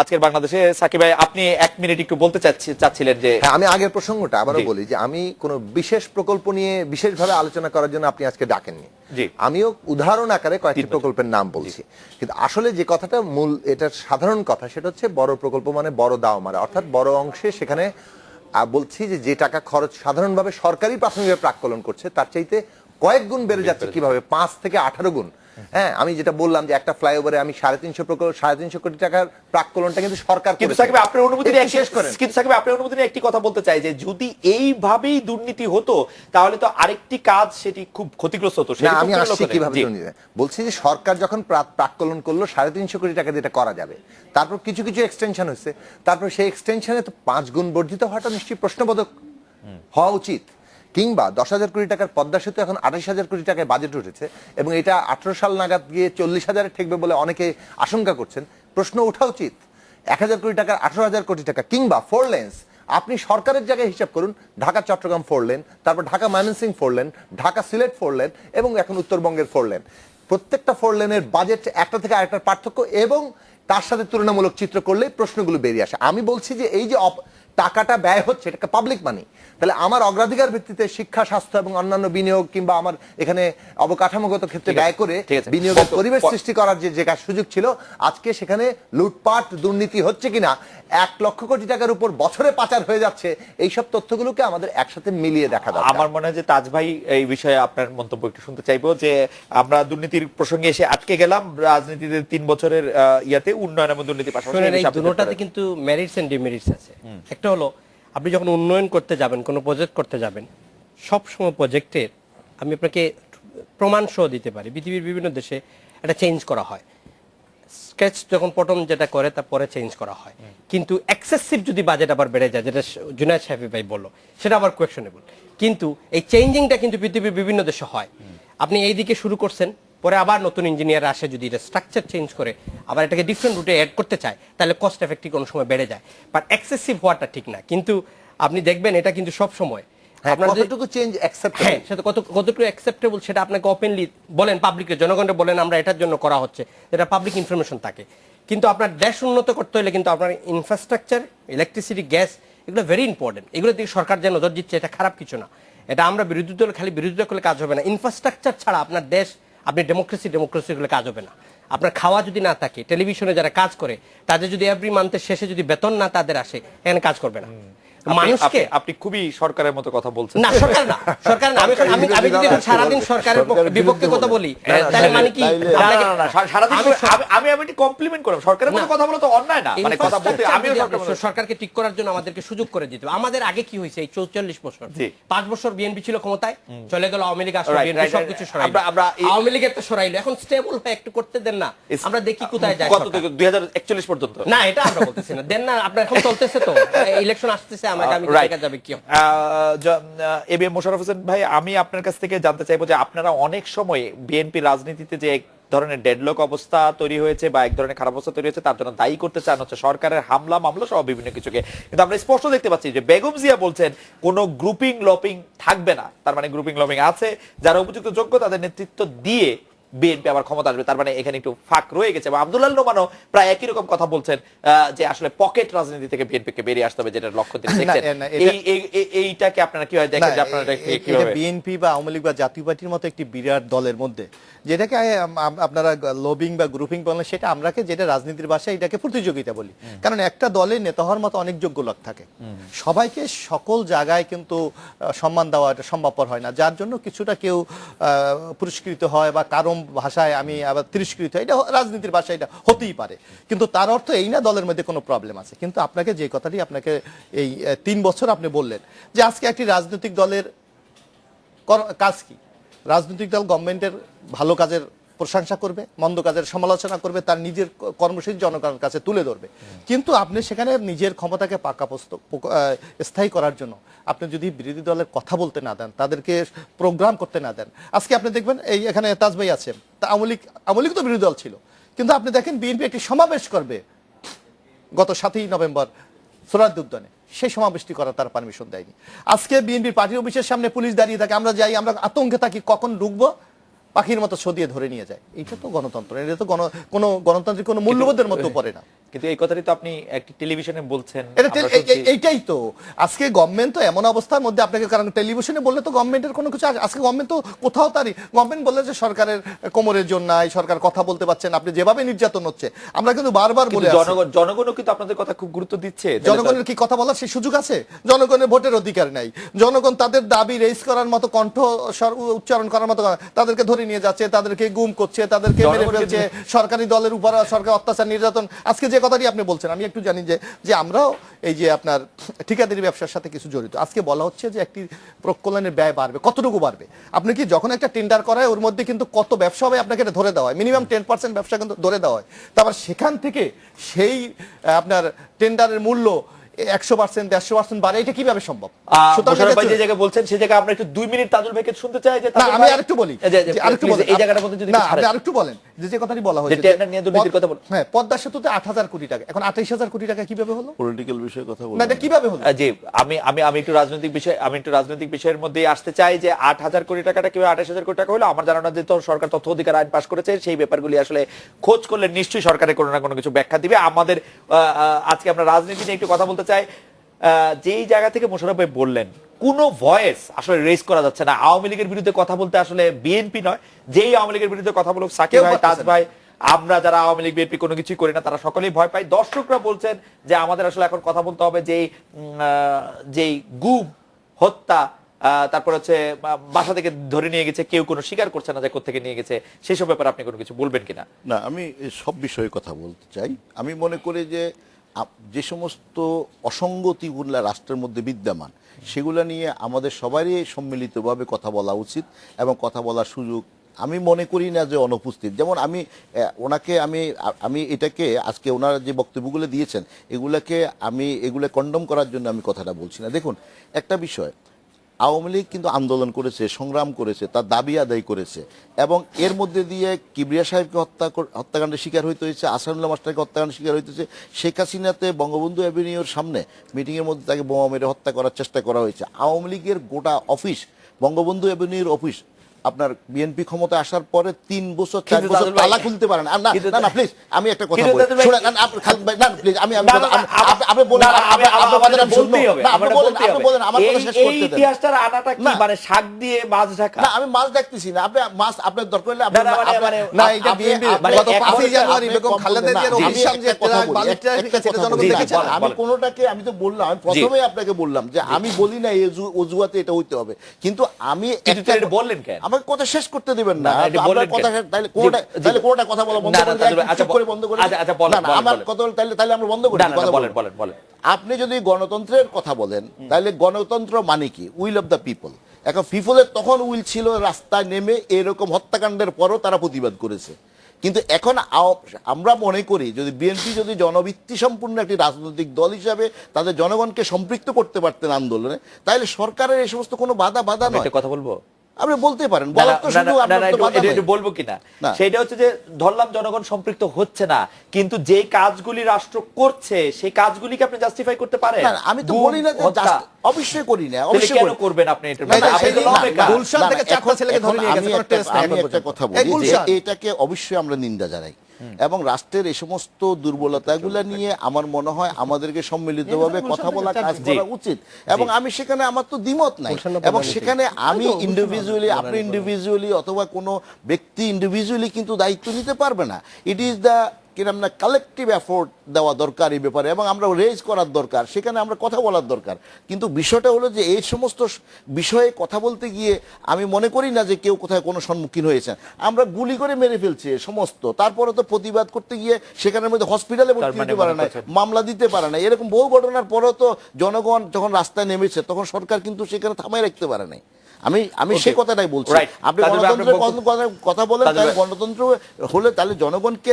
আজকের বাংলাদেশে। সাকিব ভাই, আপনি 1 মিনিট একটু বলতে চাচ্ছিলেন যে হ্যাঁ, আমি আগের প্রসঙ্গটা আবারও জি। বলি যে আমি কোনো বিশেষ প্রকল্প নিয়ে বিশেষভাবে আলোচনা করার জন্য আপনি আজকে ডাকেননি। জি। আমিও উদাহরণ আকারে কয়েকটি প্রকল্পের নাম বলছি, কিন্তু আসলে যে কথাটা মূল, এটার সাধারণ কথা, সেটা হচ্ছে বড় প্রকল্প মানে বড় দাও মারা, অর্থাৎ বড় অংশে সেখানে বলছি যে টাকা খরচ সাধারণভাবে সরকারি প্রাথমিকভাবে প্রাক্কলন করছে তার চাইতে কয়েক গুণ বেড়ে যাচ্ছে। কিভাবে? 5 থেকে 18 গুণ। হ্যাঁ, আমি যেটা বললাম যে একটা ফ্লাইওভারে আমি 350 কোটি টাকার প্রাক্কলনটা কিন্তু সরকার কিন্তু করেছে। সাকিব আপনার অনুমতি নিয়ে শেষ করেন। কিন্তু সাকিব আপনার অনুমতি নিয়ে একটি কথা বলতে চাই যে যদি এইভাবেই দুর্নীতি হতো তাহলে তো আরেকটি কাজ সেটি খুব ক্ষতিগ্রস্ত হতো। না, আমি আসছি কিভাবে দুর্নীতি। বলছি যে সরকার যখন প্রাক্কলন করলো 350 কোটি টাকা দিয়ে এটা করা যাবে, তারপর কিছু কিছু এক্সটেনশন হয়েছে, তারপর সেই এক্সটেনশনে তো 5 গুণ বর্ধিত হওয়াটা নিশ্চয়ই প্রশ্নবোধক হওয়া উচিত। কিংবা 10,000 কোটি টাকার পদ্মা সেতু এখন 28,000 কোটি টাকায় বাজেট উঠেছে এবং এটা 18 সাল নাগাদ গিয়ে 40,000-এ ঠেকবে বলে অনেকে আশঙ্কা করছেন। প্রশ্ন ওঠা উচিত 1,000 কোটি টাকার 18,000 কোটি টাকা। কিংবা 4 লেন্স, আপনি সরকারের জায়গায় হিসাব করুন, ঢাকা চট্টগ্রাম 4 লেন, তারপর ঢাকা ময়মনসিংহ 4 লেন, ঢাকা সিলেট 4 লেন এবং এখন উত্তরবঙ্গের 4 লেন। প্রত্যেকটা 4 লেনের বাজেট একটা থেকে আরেকটার পার্থক্য এবং তার সাথে তুলনামূলক চিত্র করলেই প্রশ্নগুলো বেরিয়ে আসে। আমি বলছি যে এই যে টাকাটা ব্যয় হচ্ছে, এটা পাবলিক মানি, তাহলে আমার অগ্রাধিকার ভিত্তিতে শিক্ষা, স্বাস্থ্য এবং অন্যান্য বিনিয়োগ কিংবা আমার এখানে অবকাঠামোগত ক্ষেত্রে ব্যয় করে বিনিয়োগের পরিবেশ সৃষ্টি করার যে সুযোগ ছিল, আজকে সেখানে লুটপাট দুর্নীতি হচ্ছে কিনা, 1 লক্ষ কোটি টাকার উপর বছরে পাচার হয়ে যাচ্ছে, এইসব তথ্যগুলোকে আমাদের একসাথে মিলিয়ে দেখা দরকার। আমার মনে হয় যে তাজ ভাই এই বিষয়ে আপনার মন্তব্য একটু শুনতে চাইবো যে আমরা দুর্নীতির প্রসঙ্গে এসে আটকে গেলাম, রাজনীতিতে 3 বছরের ইয়াতে উন্নয়ন এবং দুর্নীতির পাশাপাশি এই দুটোটাতে কিন্তু মেরিটস এন্ড ডিমেরিটস আছে। একটা হলো আপনি যখন উন্নয়ন করতে যাবেন, কোনো প্রজেক্ট করতে যাবেন, সব সময় প্রজেক্টের আমি আপনাকে প্রমাণ সহ দিতে পারি। পৃথিবীর বিভিন্ন দেশে এটা চেঞ্জ করা হয়, স্কেচ যখন প্রথম যেটা করে তারপরে চেঞ্জ করা হয়, কিন্তু এক্সেসিভ যদি বাজেট আবার বেড়ে যায়, যেটা জুনায়েদ সাহেব ভাই বললো, সেটা আবার কোয়েশনেবল। কিন্তু এই চেঞ্জিংটা কিন্তু পৃথিবীর বিভিন্ন দেশে হয়। আপনি এই দিকে শুরু করছেন, পরে আবার নতুন ইঞ্জিনিয়ার আসে, যদি এটা স্ট্রাকচার চেঞ্জ করে আবার এটাকে ডিফারেন্ট রুটে অ্যাড করতে চায়, তাহলে কস্ট এফেক্টিভ কোনো সময় বেড়ে যায়। বাট এক্সেসিভ হওয়াটা ঠিক না। কিন্তু আপনি দেখবেন এটা কিন্তু সব সময় কতটুকু চেঞ্জ অ্যাকসেপ্টেবল, হ্যাঁ, সেটা কতটুকু অ্যাকসেপ্টেবল সেটা আপনাকে ওপেনলি বলেন, পাবলিকের জনগণকে বলেন আমরা এটার জন্য করা হচ্ছে, এটা পাবলিক ইনফরমেশন থাকে। কিন্তু আপনার দেশ উন্নত করতে হলে কিন্তু আপনার ইনফ্রাস্ট্রাকচার, ইলেকট্রিসিটি, গ্যাস, এগুলো ভেরি ইম্পর্টেন্ট। এগুলো দিকে সরকার যে নজর দিচ্ছে এটা খারাপ কিছু না। এটা আমরা বিরোধী দল খালি বিরোধিতা করলে কাজ হবে না। ইনফ্রাস্ট্রাকচার ছাড়া আপনার দেশ, আপনি ডেমোক্রেসি করলে কাজ হবে না। আপনার খাওয়া যদি না থাকে, টেলিভিশনে যারা কাজ করে তাদের যদি এভরি মান্থের শেষে যদি বেতন না তাদের আসে, এখানে কাজ করবে না। মানুষকে আপনি খুবই সরকারের মতো কথা বলছেন। না, সরকার না, সরকার না। আমি যদি সারাদিন সরকারের বিপক্ষে কথা বলি, তাহলে মানে কি? আমি একটু কমপ্লিমেন্ট করলাম, সরকারের মতো কথা বলা তো অন্যায় না, মানে কথা বলতে আমিও সরকারকে ঠিক করার জন্য আমাদেরকে সুযোগ করে দিতে হবে। আমাদের আগে কি হয়েছে, এই 44 বছর, 5 বছর বিএনপি ছিল ক্ষমতায়, চলে গেল আওয়ামী লীগ, আসলে বিএনপি সবকিছু সরাইলো, আওয়ামী লীগের তো সরাইলো, এখন স্টেবল হয়ে একটু করতে দেন না, আমরা দেখি কোথায় যায়। কত থেকে 2041 পর্যন্ত? না, এটা আমরা বলতেছি না, দেন না, আপনার এখন চলতেছে তো, ইলেকশন আসতেছে, আগামী দেখা যাবে কি। এবিএম মোশাররফ হোসেন ভাই, আমি আপনার কাছ থেকে জানতে চাইবো যে আপনারা অনেক সময় বিএনপি রাজনীতিতে যে এক ধরনের ডেডলক অবস্থা তৈরি হয়েছে বা এক ধরনের খারাপ অবস্থা তৈরি হয়েছে তার জন্য দায়ী করতে চান হচ্ছে সরকারের হামলা মামলা সহ বিভিন্ন কিছুকে, কিন্তু আমরা স্পষ্ট দেখতে পাচ্ছি যে বেগম জিয়া বলছেন কোনো গ্রুপিং লপিং থাকবে না। তার মানে গ্রুপিং লপিং আছে, যারা উপযুক্ত যোগ্য তাদের নেতৃত্ব দিয়ে বিএনপি আবার ক্ষমতা আসবে। তার মানে এখানে একটু ফাঁক রয়ে গেছে। আব্দুল্লাহ নোমানও প্রায় একই রকম কথা বলছেন যে আসলে পকেট রাজনীতি থেকে বিএনপিকে বেরিয়ে আসতে হবে, যেটা লক্ষ্য তিনি দেখছেন। এইটাকে আপনারা কিভাবে দেখেন যে আপনারা কিভাবে বিএনপি বা আওয়ামী লীগ বা জাতীয় পার্টির মতো একটি বিরাট দলের মধ্যে যেটাকে আপনারা লবিং বা গ্রুপিং বলেন, সেটা আমরাকে যেটা রাজনীতির ভাষায় এটাকে প্রতিযোগিতা বলি। কারণ একটা দলের নেতা হওয়ার মতো অনেক যোগ্য লোক থাকে, সবাইকে সকল জায়গায় কিন্তু সম্মান দেওয়া এটা সম্ভবপর হয় না, যার জন্য কিছুটা কেউ পুরস্কৃত হয় বা কারো ভাষায় আমি আবার তিরস্কৃত হয়, এটা রাজনীতির ভাষায় এটা হতেই পারে। কিন্তু তার অর্থ এই না দলের মধ্যে কোনো প্রবলেম আছে। কিন্তু আপনাকে যে কথাটি আপনাকে এই 3 বছর আপনি বললেন যে আজকে একটি রাজনৈতিক দলের কাজ কি, রাজনৈতিক দল গভর্নমেন্টের ভালো কাজের প্রশংসা করবে, মন্দ কাজের সমালোচনা করবে, তার নিজের কর্মসূচি জনগণের কাছে তুলে ধরবে। কিন্তু আপনি সেখানে নিজের ক্ষমতাকে পাকাপোক্ত স্থায়ী করার জন্য আপনি যদি বিরোধী দলের কথা বলতে না দেন, তাদেরকে প্রোগ্রাম করতে না দেন, আজকে আপনি দেখবেন এই এখানে তাজ ভাই আছে, তা আওয়ামী লীগ তো বিরোধী দল ছিল, কিন্তু আপনি দেখেন বিএনপি একটি সমাবেশ করবে গত 7ই নভেম্বর সোহরাওয়ার্দী উদ্যানে, সেই সমাবেশটি করার তার পারমিশন দেয়নি। আজকে বিএনপির পার্টি অফিসের সামনে পুলিশ দাঁড়িয়ে থাকে, আমরা যাই, আমরা আতঙ্কে থাকি কখন ঢুকবো, পাখির মতো সদিয়ে ধরে নিয়ে যায়। এটা তো গণতন্ত্র, এটা তো কোনো গণতান্ত্রিক কোনো মূল্যবোধের মতো পড়ে না। কিন্তু এই কথাটি তো আপনি একটি টেলিভিশনে বলছেন। এইটাই তো আজকে গভর্নমেন্ট তো এমন অবস্থার মধ্যে আপনাকে, কারণ টেলিভিশনে বললে তো গভর্নমেন্টের কোনো কিছু আজকে গভর্নমেন্ট তো কোথাও তারই, গভর্নমেন্ট বললে যে সরকারের কোমরের জন্য নাই, সরকার কথা বলতে পারছেন, আপনি যেভাবে নির্যাতন হচ্ছে আমরা কিন্তু বারবার বলে আসছি। জনগণও কিন্তু আপনাদের কথা খুব গুরুত্ব দিচ্ছে। জনগণের কি কথা বলার সেই সুযোগ আছে? জনগণের ভোটের অধিকার নাই, জনগণ তাদের দাবি রেজ করার মতো, কণ্ঠ উচ্চারণ করার মতো, তাদেরকে ধরে নিয়ে যাচ্ছে, তাদেরকে গুম করছে, তাদেরকে মেরে ফেলছে, সরকারি দলের উপর সরকার অত্যাচার নির্যাতন। আজকে যে কথাটি আপনি বলছেন আমি একটু জানি যে আমরাও এই যে আপনার ঠিকাদারি ব্যবসার সাথে কিছু জড়িত। আজকে বলা হচ্ছে যে একটি প্রকল্পের ব্যয় বাড়বে, কতটুকু বাড়বে? আপনি কি যখন একটা টেন্ডার করা হয় ওর মধ্যে কিন্তু কত ব্যবসা হবে আপনাকে এটা ধরে দেওয়া হয়, মিনিমাম 10% ব্যবসা কিন্তু ধরে দেওয়া হয়। তারপর সেখান থেকে সেই আপনার টেন্ডারের মূল্য 100%, 150% বাড়ে, এটা কিভাবে সম্ভব? যে জায়গায় বলছেন সেই জায়গায় আমরা একটু 2 মিনিট তাজুল ভাইকে শুনতে চাই। যে আমি আরেকটু বলি, এই জায়গাটা মধ্যে যদি আরেকটু বলেন যে কথাটি বলা হয়েছে টেন্ডার নিয়ে দুর্নীতির কথা বল। হ্যাঁ, পদ্মা সেতুতে 8,000 কোটি টাকা, এখন 28,000 কোটি টাকা কিভাবে হলো? পলিটিক্যাল বিষয়ে কথা বলবো না, এটা কিভাবে হলো? জি, আমি একটু রাজনৈতিক বিষয়ের মধ্যে আসতে চাই যে 8,000 কোটি টাকাটা কিভাবে 28,000 কোটি টাকা হলো। আমার জানা না যে তো সরকার তথ্য অধিকার আইন পাশ করেছে, সেই ব্যাপারগুলি আসলে খোঁজ করলে নিশ্চয়ই সরকারের কোনো না কোনো কিছু ব্যাখ্যা দিবে। আমাদের আজকে আমরা রাজনীতি নিয়ে একটু কথা বলতে চাই। যেই জায়গা থেকে মোশাররফ ভাই বললেন কোনো ভয়েস আসলে রেজ করা যাচ্ছে না, আওয়ামী লীগের বিরুদ্ধে কথা বলতে আসলে বিএনপি নয়, যেই আওয়ামী লীগের বিরুদ্ধে কথা বলুক, সাকিব ভাই, তাজ ভাই, আমরা যারা আওয়ামী লীগ বিএনপি কোনো কিছুই করি না, তারা সকলেই ভয় পায়। দর্শকরা বলছেন যে আমাদের আসলে এখন কথা বলতে হবে যেই গুম, হত্যা, তারপর হচ্ছে বাসা থেকে ধরে নিয়ে গেছে, কেউ কোনো স্বীকার করছে না যে কোত্থেকে নিয়ে গেছে, সেই সব ব্যাপারে আপনি কোনো কিছু বলবেন কিনা? না, আমি সব বিষয়ে কথা বলতে চাই। আমি মনে করি যে সমস্ত অসঙ্গতিগুলো রাষ্ট্রের মধ্যে বিদ্যমান সেগুলো নিয়ে আমাদের সবারই সম্মিলিতভাবে কথা বলা উচিত, এবং কথা বলার সুযোগ আমি মনে করি না যে অনুপস্থিত। যেমন আমি এটাকে আজকে ওনারা যে বক্তব্যগুলো দিয়েছেন এগুলো কন্ডম করার জন্য আমি কথাটা বলছি না। দেখুন, একটা বিষয়, আওয়ামী লীগ কিন্তু আন্দোলন করেছে, সংগ্রাম করেছে, তার দাবি আদায় করেছে, এবং এর মধ্যে দিয়ে কিবরিয়া সাহেবকে হত্যাকাণ্ডের শিকার হইতে হয়েছে, আসানুল্লাহ মাস্টারকে হত্যাকাণ্ডের শিকার হইতেছে, শেখ হাসিনাতে বঙ্গবন্ধু অ্যাভিনিউর সামনে মিটিংয়ের মধ্যে তাকে বোমা মেরে হত্যা করার চেষ্টা করা হয়েছে। আওয়ামী লীগের গোটা অফিস, বঙ্গবন্ধু অ্যাভিনিউর অফিস, আপনার বিএনপি ক্ষমতা আসার পরে 3 বছর 4 বছর তালা খুলতে পারেন। আর না প্লিজ, আমি একটা কথা বলি, শুনুন না প্লিজ, আমি আপনি বলেন, আপনি কথাটা শুনতে হবে, আপনি বলেন আমার কথা শেষ করতে দেন। এই ইতিহাসটার আনাটা কি, মানে শাক দিয়ে মাছ ঢাকা? না, আমি মাছ দেখতেছি না, আপনি মাছ আপনার দরকার হলে আপনি না, এটা বিএনপি গত 5 জানুয়ারি বেগম খালেদা জিয়ার অভিশাপ যে আমি কোনোটাকে, আমি তো বললাম, আমি প্রথমেই আপনাকে বললাম যে আমি বলি না এই অজুহাতে এটা হইতে হবে, কিন্তু আমি একটা বললেন কেন? আমাকে কথা শেষ করতে দিবেন না। আপনার কথা তাইলে কোনটা কথা বলা বন্ধ করে বন্ধ করে না, আমার কথা তাইলে আমরা বন্ধ করি। বলেন। আপনি যদি গণতন্ত্রের কথা বলেন তাহলে গণতন্ত্র মানে কি? Will of the people. এখন পিপলের তখন উইল ছিল, রাস্তায় নেমে এরকম হত্যাকাণ্ডের পরও তারা প্রতিবাদ করেছে। কিন্তু এখন আমরা মনে করি যদি বিএনপি যদি জনভিত্তি সম্পূর্ণ একটি রাজনৈতিক দল হিসাবে তাদের জনগণকে সম্পৃক্ত করতে পারতেন আন্দোলনে, তাহলে সরকারের এই সমস্ত কোনো বাধা নয়। কথা বলবো, আপনি বলতে পারেন, বলবো কিনা সেটা হচ্ছে যে ধরলাম জনগণ সম্পৃক্ত হচ্ছে না, কিন্তু যে কাজগুলি রাষ্ট্র করছে সেই কাজগুলিকে আপনি জাস্টিফাই করতে পারেন? আমি তো বলি না যে অবশ্যই করি না, অবশ্যই কেন করবেন আপনি এটা? গুলশান থেকে 4টা ছেলেকে ধরে নিয়ে গেছে, কোনো টেস্ট নাই। আমি একটা কথা বলি যে এটাকে অবশ্যই আমরা নিন্দা জানাই, এবং রাষ্ট্রের এই সমস্ত দুর্বলতাগুলো নিয়ে আমার মনে হয় আমাদেরকে সম্মিলিতভাবে কথা বলা, কাজ করা উচিত, এবং আমি সেখানে আমার তো দ্বিমত নাই, এবং সেখানে আমি ইন্ডিভিজুয়ালি, আপনি ইন্ডিভিজুয়ালি, অথবা কোনো ব্যক্তি ইন্ডিভিজুয়ালি কিন্তু দায়িত্ব নিতে পারবে না। ইট ইজ দ্য কিরকম না কালেকটিভ এফোর্ট দেওয়া দরকার এই ব্যাপারে, এবং আমরা রেজ করার দরকার, সেখানে আমরা কথা বলার দরকার। কিন্তু বিষয়টা হলো যে এই সমস্ত বিষয়ে কথা বলতে গিয়ে আমি মনে করি না যে কেউ কোথায় কোনো সম্মুখীন হয়েছেন। আমরা গুলি করে মেরে ফেলছি সমস্ত, তারপরে তো প্রতিবাদ করতে গিয়ে সেখানের মধ্যে হসপিটালে ভর্তি হতে পারে না, মামলা দিতে পারে না, এরকম বহু ঘটনার পরেও তো জনগণ যখন রাস্তায় নেমেছে তখন সরকার কিন্তু সেখানে থামাই রাখতে পারে নাই। আমি সেই কথাটাই বলছি। আপনি গণতন্ত্রের কথা বলেন, তাহলে গণতন্ত্র হলে তাহলে জনগণকে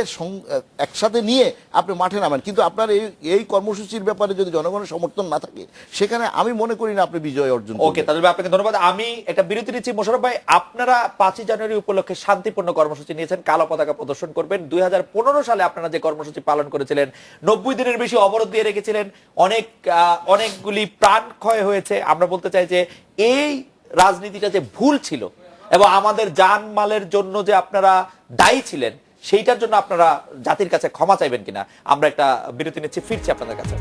একসাথে নিয়ে আপনি মাঠে নামেন, কিন্তু আপনার এই কর্মসূচির ব্যাপারে যদি জনগণের সমর্থন না থাকে সেখানে আমি মনে করি না আপনি বিজয় অর্জন করবেন। ওকে, তাহলে আপনাকে ধন্যবাদ। আমি একটা বিরতি নিচ্ছি। মোশাররফ ভাই, আপনারা 5 জানুয়ারি উপলক্ষে শান্তিপূর্ণ কর্মসূচি নিয়েছেন, কালো পতাকা প্রদর্শন করবেন। 2015 সালে আপনারা যে কর্মসূচি পালন করেছিলেন, 90 দিনের বেশি অবরোধ দিয়ে রেখেছিলেন, অনেকগুলি প্রাণ ক্ষয় হয়েছে। আমরা বলতে চাই যে এই রাজনীতিটা যে ভুল ছিল, এবং আমাদের জানমালের জন্য যে আপনারা দায়ী ছিলেন সেইটার জন্য আপনারা জাতির কাছে ক্ষমা চাইবেন কিনা। আমরা একটা বিরতি নিচ্ছি, ফিরছি আপনাদের কাছে।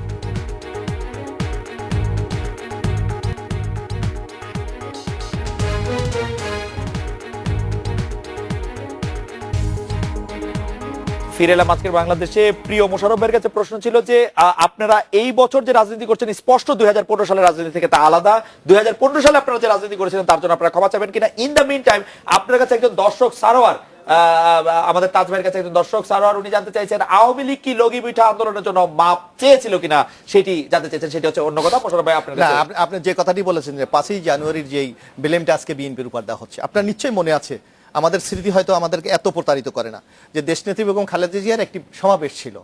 ফিরে এলাম আজকের বাংলাদেশে। প্রিয় মোশাররফ ভাইয়ের কাছে প্রশ্ন ছিল যে আপনারা এই বছর যে রাজনীতি করছেন স্পষ্ট 2015 সালের রাজনীতি থেকে তা আলাদা। 2015 সালে আপনারা যে রাজনীতি করেছিলেন তার জন্য আপনারা ক্ষমা চাইবেন কিনা। ইন দ্য মিন টাইম আপনার কাছে একজন দর্শক সারোয়ার, আমাদের তাজ ভাইয়ের কাছে একজন দর্শক সারোয়ার, উনি জানতে চাইছেন আওয়ামী লীগ কি লগি পিঠা আন্দোলনের জন্য মাপ চেয়েছিল কিনা, সেটি জানতে চাইছেন। সেটি হচ্ছে অন্য কথা। মোশাররফ ভাই আপনার কাছে আপনি যে কথাটি বলেছেন যে 5ই জানুয়ারির যেই ব্লেমটা আজকে বিএনপির উপর দেওয়া হচ্ছে, আপনার নিশ্চয়ই মনে আছে, আমাদের স্মৃতি হয়তো আমাদেরকে এত প্রতারিত করে না, যে দেশনেত্রী বেগম খালেদা জিয়ার একটি সমাবেশ ছিল,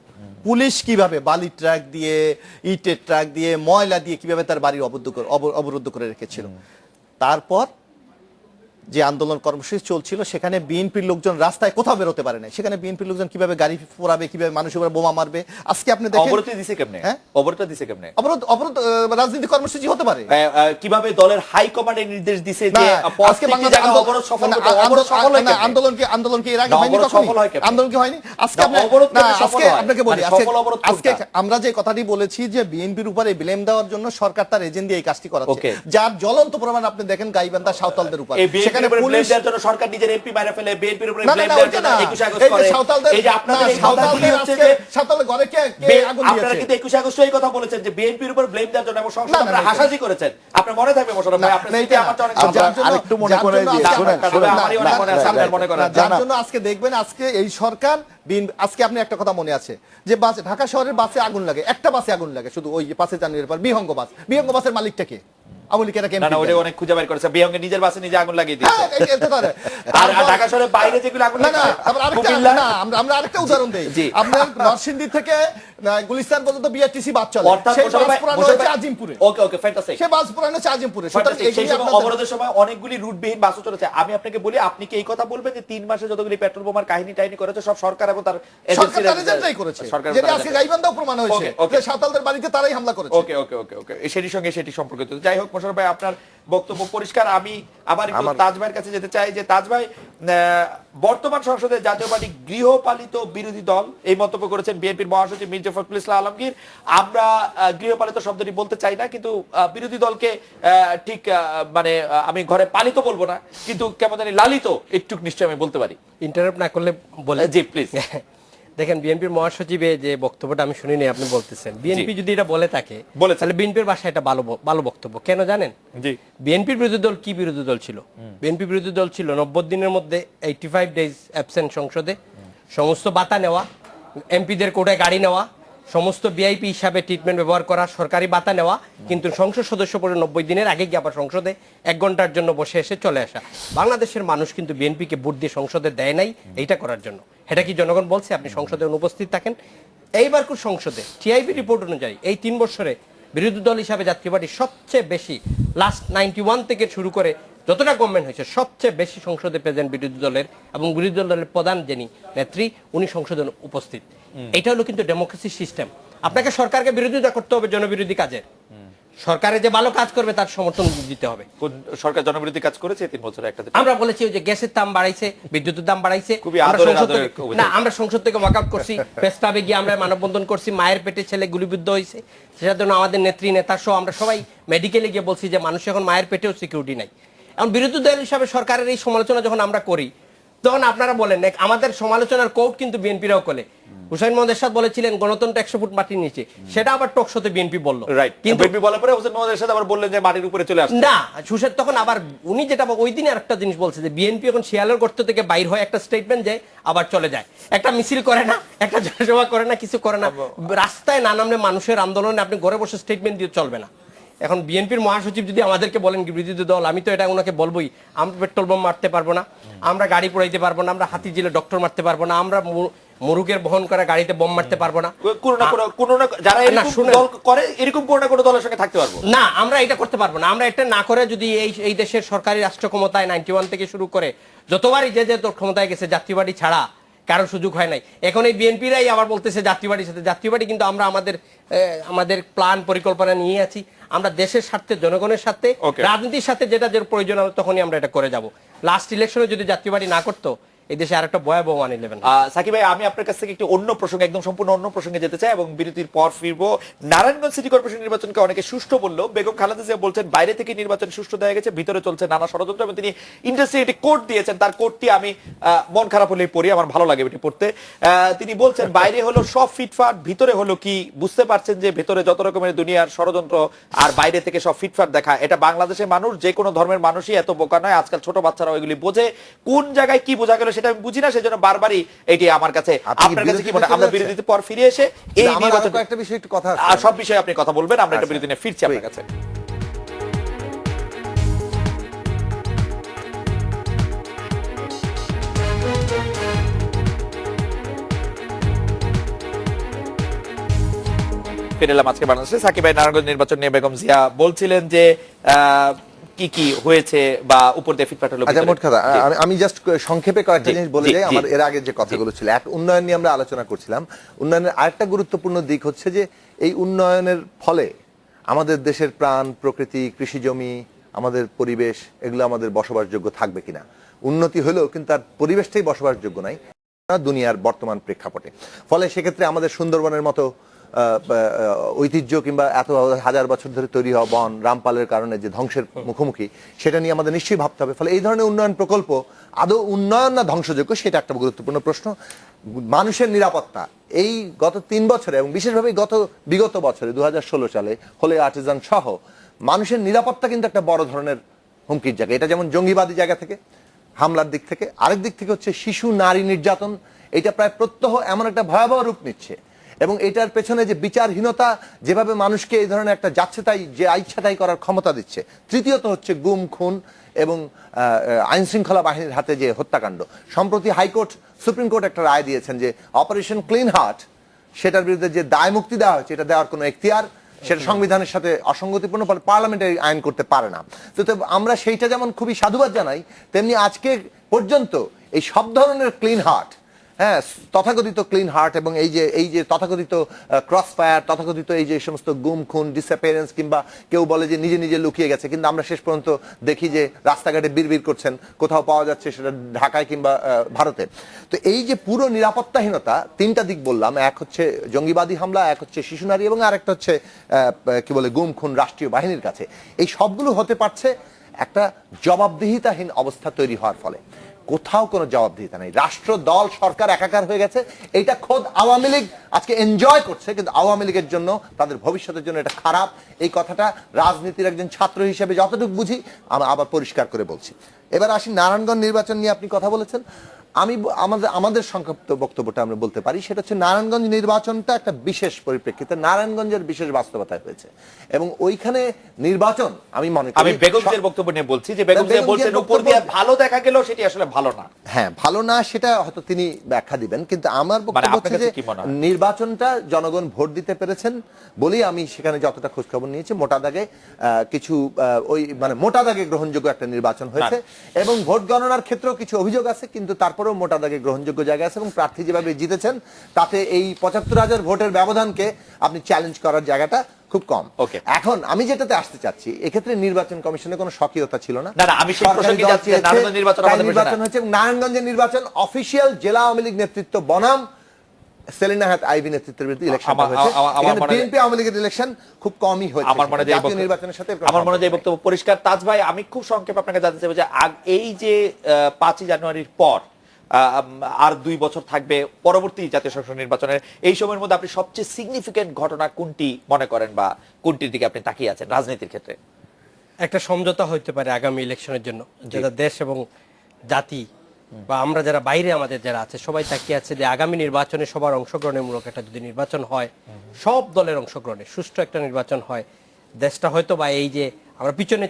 পুলিশ কিভাবে বালি ট্রাক দিয়ে, ইটের ট্রাক দিয়ে, ময়লা দিয়ে কিভাবে তার বাড়ি অবরুদ্ধ করে রেখেছিল। তারপর যে আন্দোলন কর্মসূচি চলছিল সেখানে বিএনপির লোকজন রাস্তায় কোথাও বেরোতে পারে না, সেখানে বিএনপির লোকজন কিভাবে গাড়ি পোড়াবে, কিভাবে মানুষের উপর বোমা মারবে। আজকে আপনি দেখেন অবরোধ দিছে কেমনে, হ্যাঁ অবরোধ দিছে কেমনে, অবরোধ রাজনীতি কর্মসূচি হতে পারে কিভাবে দলের হাই কমান্ডের নির্দেশ দিছে যে আজকে অবরোধ সফল করতে, অবরোধ সফল হয় কেমনে? আন্দোলন কি এর আগে হয়নি, আন্দোলন কি হয়নি? আজকে আপনাকে বলি, আজকে আমরা যে কথাটি বলেছি যে বিএনপির উপরে ব্লেম দেওয়ার জন্য সরকার তার এজেন্ট দিয়ে এই কাজটি করাচ্ছে, যার জ্বলন্ত প্রমাণ আপনি দেখেন গাইবান্ধা সাঁওতালদের উপর। সেখানে পুলিশ সরকার নিজের এমপি মারা ফেলে বিএনপির উপরে ব্লেম দেওয়ার জন্য 21 আগস্ট করে। এই যে আপনাদের এই সাঁওতালদের হচ্ছে যে সাঁওতালের ঘরে কে আগুন দিয়েছে, আপনারা কিন্তু 21 আগস্ট এই কথা বলেছেন যে বিএনপির উপর ব্লেম দেওয়ার জন্য এবং সংসদে আপনারা হাসাহাসি করেছেন। আপনার মনে থাকবে মোশাররফ ভাই, আপনার স্মৃতি আমার অনেক আরেকটু মনে করে দিয়ে শুনেন, মনে করেন যার জন্য আজকে দেখবেন আজকে এই সরকার আজকে আপনি একটা কথা মনে আছে যে বাসে, ঢাকা শহরের বাসে আগুন লাগে, একটা বাসে আগুন লাগে শুধু ওই 5 জানুয়ারির পর, বিহঙ্গ বাসের মালিকটা কে? আওয়ামী লীগের কেন? না, ওটা অনেক খুঁজে বের করেছে, বিহঙ্গে নিজের বাসে নিজে আগুন লাগিয়ে দিয়েছে। আর ঢাকা শহরের বাইরে যেগুলো আগুন লাগে, না আমরা আরেকটা উদাহরণ দেই, আপনার নরসিংদী থেকে গুলিস্তান পর্যন্ত বিআরটিসি বাস চলে, সেই বাস পুরানো হচ্ছে আজিমপুরে। ওকে ফ্যান্টাস্টিক, সেই বাস পুরানো হচ্ছে আজিমপুরে। সুতরাং এই সময় অবরোধের সময় অনেকগুলি রুটবিহীন বাস চলেছে। আমি আপনাকে বলি, আপনি কি এই কথা বলবেন যে 3 মাসে যতগুলি পেট্রোল বোমার কাহিনী করেছে সব সরকার এবং তার এজেন্সিরাই করেছে, যেটা আজকে গাইবান্ধাও প্রমাণ হয়েছে যে সাঁওতালদের বাড়িতে তারাই হামলা করেছে। ওকে সেটির সঙ্গে সেটি সম্পর্কিত। যাই হোক মোশাররফ ভাই, আপনার বক্তব্য পরিষ্কার। আমি আবার একটু তাজ ভাইয়ের কাছে যেতে চাই যে তাজ ভাই, বর্তমান সংসদে জাতীয় পার্টি গৃহপালিত বিরোধী দল, এই মন্তব্য করেছেন বিএনপির মহাসচিব মির্জা ফখরুল ইসলাম আলমগীর। আমরা গৃহপালিত শব্দটি বলতে চাই না, কিন্তু বিরোধী দলকে ঠিক মানে আমি ঘরে পালিত বলবো না, কিন্তু কেমন জানি লালিত একটু নিশ্চয় আমি বলতে পারি। ইন্টারাপ্ট না করলে বলে। জি প্লিজ। দেখেন, বিএনপির মহাসচিবে যে বক্তব্যটা আমি শুনিনি, আপনি বলতেছেন বিএনপি যদি এটা বলে থাকে তাহলে বিএনপির ভাষায় এটা ভালো বক্তব্য। কেন জানেন? বিএনপির বিরোধী দল কি বিরোধী দল ছিল? বিএনপি বিরোধী দল ছিল 90 দিনের মধ্যে 85 ডেজ অ্যাবসেন্ট সংসদে, সমস্ত বাতা নেওয়া, এমপিদের কোটায় গাড়ি নেওয়া, সমস্ত ভিআইপি হিসাবে ট্রিটমেন্ট ব্যবহার করা, সরকারি বাতা নেওয়া, কিন্তু সংসদ সদস্য পরে 90 দিনের আগে গিয়ে আবার সংসদে 1 ঘন্টার জন্য বসে এসে চলে আসা। বাংলাদেশের মানুষ কিন্তু বিএনপিকে ভোট দিয়ে সংসদে দেয় নাই এইটা করার জন্য। এটা কি জনগণ বলছে আপনি সংসদে অনুপস্থিত থাকেন? এইবার সংসদে টিআইবি রিপোর্ট অনুযায়ী এই 3 বছরে বিরোধী দল হিসাবে জাতীয় পার্টি সবচেয়ে বেশি, লাস্ট 91 থেকে শুরু করে যতটা গভর্নমেন্ট হয়েছে সবচেয়ে বেশি সংসদে প্রেজেন্ট বিরোধী দলের, এবং বিরোধী দলের প্রধান যিনি নেত্রী উনি সংসদে উপস্থিত। এটা হলো কিন্তু ডেমোক্রেসি সিস্টেম। আপনাকে সরকারকে বিরোধিতা করতে হবে জনবিরোধী কাজের, সরকারে যে ভালো কাজ করবে তার সমর্থন দিতে হবে। সরকার জনবিরোধী কাজ করেছে 3 বছরে একটা? আমরা বলেছি যে গ্যাসের দাম বাড়াইছে, বিদ্যুতের দাম বাড়াইছে, আমরা সংসদ থেকে ওয়াকআউট করছি, প্রেসক্লাবে গিয়ে আমরা মানববন্ধন করছি, মায়ের পেটে ছেলে গুলিবিদ্ধ হয়েছে, সেটার জন্য আমাদের নেত্রী নেতা সহ আমরা সবাই মেডিকেলে গিয়ে বলছি যে মানুষ এখন মায়ের পেটেও সিকিউরিটি নাই। এখন বিরোধী দল হিসাবে সরকারের এই সমালোচনা যখন আমরা করি, তখন আপনারা বলেন আমাদের সমালোচনার কোর্ট কিন্তু বিএনপিরাও করে। হুসাইন মোহাম্মদ এরশাদ বলেছিলেন গণতন্ত্র 100 ফুট মাটির নিচে, সেটা আবার টক শোতে বিএনপি বলল, কিন্তু বিএনপি বলার পরে হুসাইন মোহাম্মদ এরশাদ আবার বললেন যে মাটির উপরে চলে আসছে। না, হুসাইন তখন আবার উনি যেটা ওই দিনে আরেকটা জিনিস বলছে যে বিএনপি এখন শিয়ালের গর্ত থেকে বাইর হয় একটা স্টেটমেন্ট যায় আবার চলে যায়, একটা মিছিল করে না, একটা জনসভা করে না, কিছু করে না, রাস্তায় না নামলে মানুষের আন্দোলনে আপনি ঘরে বসে স্টেটমেন্ট দিয়ে চলবে না। এখন বিএনপির মহাসচিব যদি আমাদেরকে বলেন কি বিরোধী দল, আমি তো এটা ওনাকে বলবোই, আমরা পেট্রোল বোম মারতে পারবো না, আমরা গাড়ি পোড়াইতে পারবো না, আমরা হাতি জিলে ডক্টর মারতে পারবো না, আমরা মুরুগের বহন করা গাড়িতে বোম মারতে পারবো না, যারা এরকম দল করে এরকম কোন না কোন দলের সঙ্গে থাকতে পারবো না, আমরা এটা করতে পারবো না। আমরা এটা না করে যদি এই দেশের সরকারি রাষ্ট্র ক্ষমতায় 91 থেকে শুরু করে যতবারই যে ক্ষমতায় গেছে জাতীয়বাদী ছাড়া কারো সুযোগ হয় নাই। এখন এই বিএনপিরাই আবার বলতেছে জাতীয়বাদীর সাথে, জাতীয়বাদী কিন্তু আমরা আমাদের প্ল্যান পরিকল্পনা নিয়ে আছি, আমরা দেশের স্বার্থে, জনগণের সাথে, রাজনীতির সাথে যেটা যে প্রয়োজন হবে তখনই আমরা এটা করে যাব। লাস্ট ইলেকশনে যদি জাতীয় পার্টি না করতো এই দেশে আরেকটা ভয়াবহ 1/11 সাকিব ভাই, আমি আপনার কাছ থেকে একটু অন্য প্রসঙ্গে, একদম সম্পূর্ণ অন্য প্রসঙ্গে যেতে চাই এবং বিরতির পর ফিরবো। নারায়ণগঞ্জ সিটি কর্পোরেশন নির্বাচনকে অনেকে সুষ্ঠু বললো, বেগম খালেদা জিয়া বলছেন বাইরে থেকে নির্বাচন সুষ্ঠু দেওয়া গেছে, ভিতরে চলছে নানা ষড়যন্ত্র, এবং তিনি ইন্ডাস্ট্রি একটি কোর্ট দিয়েছেন। তার কোর্টটি আমি মন খারাপ হলেই পড়ি, আমার ভালো লাগে এটি পড়তে। তিনি বলছেন বাইরে হলো সব ফিটফাট, ভিতরে হলো কি বুঝতে পারছেন যে ভেতরে যত রকমের দুনিয়ার ষড়যন্ত্র আর বাইরে থেকে সব ফিটফাট দেখা। এটা বাংলাদেশের মানুষ, যে কোনো ধর্মের মানুষই এত বোকা নয়, আজকাল ছোট বাচ্চারাও এগুলি বোঝে। কোন জায়গায় কি বোঝা গেল সেটা আমি বুঝি না, সেজন্য বারবারই এটি আমার কাছে। আপনার কাছে কি মনে হয়? আমরা বিরতিতে পর ফিরে এসে এই নির্বাচন একটা বিষয় একটু কথা সব বিষয়ে আপনি কথা বলবেন, আমরা একটা বিরতি নিয়ে ফিরছি আপনার কাছে। ফিরে এলাম আজকে বাংলাদেশে। সাকিব ভাই, নারায়ণগঞ্জ নির্বাচন নিয়ে বেগম জিয়া বলছিলেন যে কি কি হয়েছে বা উপর দিয়ে ফিটফাট হলো। আচ্ছা, মোট কথা আমি জাস্ট সংক্ষেপে কয়েকটা জিনিস বলে যাই। আমার এর আগে যে কথাগুলো ছিল, এক উন্নয়ন নিয়ে আমরা আলোচনা করছিলাম। উন্নয়নের আরেকটা গুরুত্বপূর্ণ দিক হচ্ছে যে এই উন্নয়নের ফলে আমাদের দেশের প্রাণ, প্রকৃতি, কৃষি জমি, আমাদের পরিবেশ, এগুলো আমাদের বসবাসযোগ্য থাকবে কিনা। উন্নতি হলেও কিন্তু তার পরিবেশটাই বসবাসযোগ্য নাই দুনিয়ার বর্তমান প্রেক্ষাপটে। ফলে সেক্ষেত্রে আমাদের সুন্দরবনের মতো ঐতিহ্য কিংবা এত হাজার বছর ধরে তৈরি হওয়া বন, রামপালের কারণে যে ধ্বংসের মুখোমুখি, সেটা নিয়ে আমাদের নিশ্চয়ই ভাবতে হবে। ফলে এই ধরনের উন্নয়ন প্রকল্প আদৌ উন্নয়ন না ধ্বংসযোগ্য, সেটা একটা গুরুত্বপূর্ণ প্রশ্ন। মানুষের নিরাপত্তা এই গত 3 বছরে এবং বিশেষভাবে বিগত বছরে 2016 সালে হলে আর্টিজান সহ মানুষের নিরাপত্তা কিন্তু একটা বড় ধরনের হুমকির জায়গা। এটা যেমন জঙ্গিবাদী জায়গা থেকে, হামলার দিক থেকে, আরেক দিক থেকে হচ্ছে শিশু নারী নির্যাতন। এটা প্রায় প্রত্যহ এমন একটা ভয়াবহ রূপ নিচ্ছে, এবং এটার পেছনে যে বিচারহীনতা যেভাবে মানুষকে এই ধরনের একটা যাচ্ছে তাই যে ইচ্ছাটাই করার ক্ষমতা দিচ্ছে। তৃতীয়ত হচ্ছে গুম, খুন এবং আইন শৃঙ্খলা বাহিনীর হাতে যে হত্যাকাণ্ড। সম্প্রতি হাইকোর্ট, সুপ্রিম কোর্ট একটা রায় দিয়েছেন যে অপারেশন ক্লিন হার্ট, সেটার বিরুদ্ধে যে দায় মুক্তি দেওয়া হয়েছে, এটা দেওয়ার কোনো এখতিয়ার, সেটা সংবিধানের সাথে অসঙ্গতিপূর্ণ, পার্লামেন্টে আইন করতে পারে না। তো আমরা সেইটা যেমন খুবই সাধুবাদ জানাই, তেমনি আজকে পর্যন্ত এই সব ধরনের ক্লিন হার্ট, হ্যাঁ, তথাকথিত ক্লিন হার্ট এবং এই যে তথাকথিত ক্রস ফায়ার, তথাকথিত এই যে সমস্ত গুম, খুন, ডিসঅ্যাপিয়ারেন্স, কিংবা কেউ বলে যে নিজে নিজে লুকিয়ে গেছে, কিন্তু আমরা শেষ পর্যন্ত দেখি যে রাস্তাঘাটে বিড়বিড় করছেন, কোথাও পাওয়া যাচ্ছে, সেটা ঢাকায় কিংবা ভারতে। তো এই যে পুরো নিরাপত্তাহীনতা, 3টা দিক বললাম, এক হচ্ছে জঙ্গিবাদী হামলা, এক হচ্ছে শিশু নারী, এবং আরেকটা হচ্ছে কি বলে গুম, খুন রাষ্ট্রীয় বাহিনীর কাছে। এই সবগুলো হতে পারছে একটা জবাবদিহিতাহীন অবস্থা তৈরি হওয়ার ফলে। কোথাও কোনো জবাবদিহিতা নেই, রাষ্ট্র, দল, সরকার একাকার হয়ে গেছে। এটা খোদ আওয়ামী লীগ আজকে এনজয় করছে, কিন্তু আওয়ামী লীগের জন্য, তাদের ভবিষ্যতের জন্য এটা খারাপ। এই কথাটা রাজনীতির একজন ছাত্র হিসেবে যতটুকু বুঝি আবার পরিষ্কার করে বলছি। এবার আসি নারায়ণগঞ্জ নির্বাচন নিয়ে আপনি কথা বলেছেন। আমি আমাদের সংক্ষিপ্ত বক্তব্যটা আমরা বলতে পারি, সেটা হচ্ছে নারায়ণগঞ্জ নির্বাচনটা একটা বিশেষ পরিপ্রেক্ষিতে, নারায়ণগঞ্জের বিশেষ বাস্তবতায় হয়েছে, এবং ওইখানে নির্বাচন আমি মনে করি, আমি বেগমজির বক্তব্য নিয়ে বলছি যে বেগম জিয়া বলছেন উপর দিয়ে ভালো দেখা গেল, সেটি আসলে ভালো না। হ্যাঁ, ভালো না সেটা হয়তো তিনি ব্যাখ্যা দিবেন, কিন্তু আমার বক্তব্য হচ্ছে যে নির্বাচনটা জনগণ ভোট দিতে পেরেছেন বলেই আমি সেখানে যতটা খোঁজখবর নিয়েছি, মোটা দাগে কিছু ওই মানে মোটা দাগে গ্রহণযোগ্য একটা নির্বাচন হয়েছে, এবং ভোট গণনার ক্ষেত্রেও কিছু অভিযোগ আছে, কিন্তু তারপরেও মোটা দাগে গ্রহণযোগ্য জায়গা আছে, এবং প্রার্থী যেভাবে জিতেছেন তাতে এই ৭৫,০০০ ভোটের ব্যবধানকে আপনি চ্যালেঞ্জ করার জায়গাটা খুব কম। এখন আমি যেটাতে আসতে চাচ্ছি, এক্ষেত্রে নির্বাচন কমিশনের কোনো স্বকীয়তা ছিল না। আমি সেই প্রসঙ্গে যাচ্ছি, নারায়ণগঞ্জ নির্বাচন হচ্ছে, এবং নারায়ণগঞ্জের নির্বাচন অফিসিয়াল জেলা আওয়ামী লীগ নেতৃত্ব বনাম সেলিনা হায়াত আইভি নেতৃত্বের বিরুদ্ধে ইলেকশন হয়েছে। এখানে বিএনপি আওয়ামী লীগের ইলেকশন খুব কমই হয়েছে আমার মনে হয়। জাতীয় নির্বাচনের সাথে আমার মনে হয় বক্তব্য পরিষ্কার। তাজ ভাই, আমি খুব সংক্ষেপে আপনাকে জানতে চাইব যে এই যে 5ই জানুয়ারির পর আর 2 বছর থাকবে পরবর্তী জাতীয় সংসদ নির্বাচনের, এই সময়ের মধ্যে আপনি সবচেয়ে সিগনিফিকেন্ট ঘটনা কোনটি মনে করেন বা কোনটির দিকে আপনি তাকিয়ে আছেন রাজনীতির ক্ষেত্রে? একটা সমঝোতা হইতে পারে আগামী ইলেকশনের জন্য, যেটা দেশ এবং জাতি বা আমরা যারা বাইরে আমাদের যারা আছে সবাই তাকিয়ে আছে যে আগামী নির্বাচনে সবার অংশগ্রহণের মূলক একটা যদি নির্বাচন হয়, সব দলের অংশগ্রহণে সুষ্ঠু একটা নির্বাচন হয়, দেশটা হয়তো বা এই যে আমরা পিছনে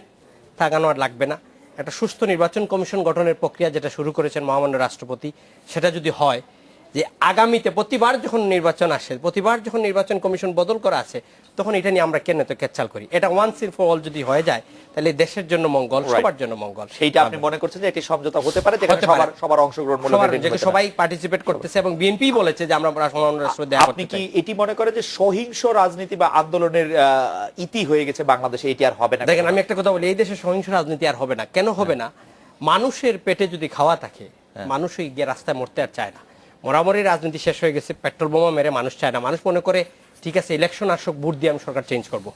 তাকানো আর লাগবে না। একটা সুস্থ নির্বাচন কমিশন গঠনের প্রক্রিয়া যেটা শুরু করেছেন মহামান্য রাষ্ট্রপতি, সেটা যদি হয় যে আগামীতে প্রতিবার যখন নির্বাচন আসে, প্রতিবার যখন নির্বাচন কমিশন বদল করা আছে, তখন এটা নিয়ে আমরা কেন তো কেচ্ছাল করি। এটা ওয়ান্স এন্ড ফর অল যদি হয়ে যায়, তাহলে দেশের জন্য মঙ্গল, সবার জন্য মঙ্গল। সেইটা আপনি মনে করছেন যে একটি সমঝোতা হতে পারে যেখানে সবার অংশগ্রহণ সবাই পার্টিসিপেট করতেছে, এবং বিএনপি বলেছে যে আমরা মহামান্য রাষ্ট্রপতি। আপনি কি এটি মনে করেন যে সহিংস রাজনীতি বা আন্দোলনের ইতি হয়ে গেছে বাংলাদেশে, এটি আর হবে না? দেখেন, আমি একটা কথা বলি, এই দেশে সহিংস রাজনীতি আর হবে না। কেন হবে না? মানুষের পেটে যদি খাওয়া থাকে, মানুষ ওই গিয়ে রাস্তায় মরতে আর চায় না। মরামরি রাজনীতি শেষ হয়ে গেছে, পেট্রোল বোমা মেরে মানুষ চায় না। মানুষ মনে করে ঠিক আছে ইলেকশন আসুক, ভোট দিয়ে আমি সরকার চেঞ্জ করব।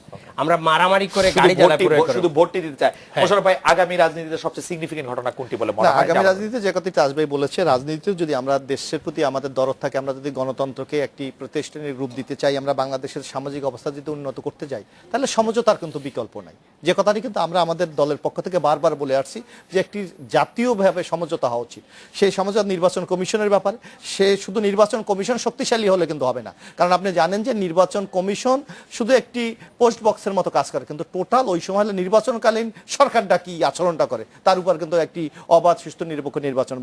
আমরা মারামারি করে গাড়ি জ্বালা পুরো শুধু ভোটটি দিতে চায়। মোশাররফ ভাই, আগামী রাজনীতিতে সবচেয়ে সিগনিফিকেন্ট ঘটনা কোনটি বলে মনে না, হয়? আগামী রাজনীতিতে যে কথাটা আসবেই বলেছে, রাজনীতিতে যদি আমরা দেশের প্রতি আমাদের দরদ থাকে, আমরা যদি গণতন্ত্রকে একটি প্রতিষ্ঠানের রূপ দিতে চাই, আমরা বাংলাদেশের সামাজিক অবস্থা যদি উন্নত করতে চাই, তাহলে সমঝোতার কিন্তু বিকল্প নাই। যে কথাটি কিন্তু আমরা আমাদের দলের পক্ষ থেকে বারবার বলে আসছি যে একটি জাতীয়ভাবে সমঝোতা হওয়া উচিত। সেই সমঝোতা নির্বাচন কমিশনের ব্যাপারে, সে শুধু নির্বাচন কমিশন শক্তিশালী হলে কিন্তু হবে না। কারণ আপনি জানেন যে নির্বাচন কমিশন শুধু একটি পোস্ট বক্সের মতো কাজ করে, কিন্তু টোটাল ওই সময় হলে নির্বাচনকালীন সরকারটা কি আচরণটা করে তার উপর কিন্তু একটি অবাধ সুষ্ঠু নিরপেক্ষ নির্বাচন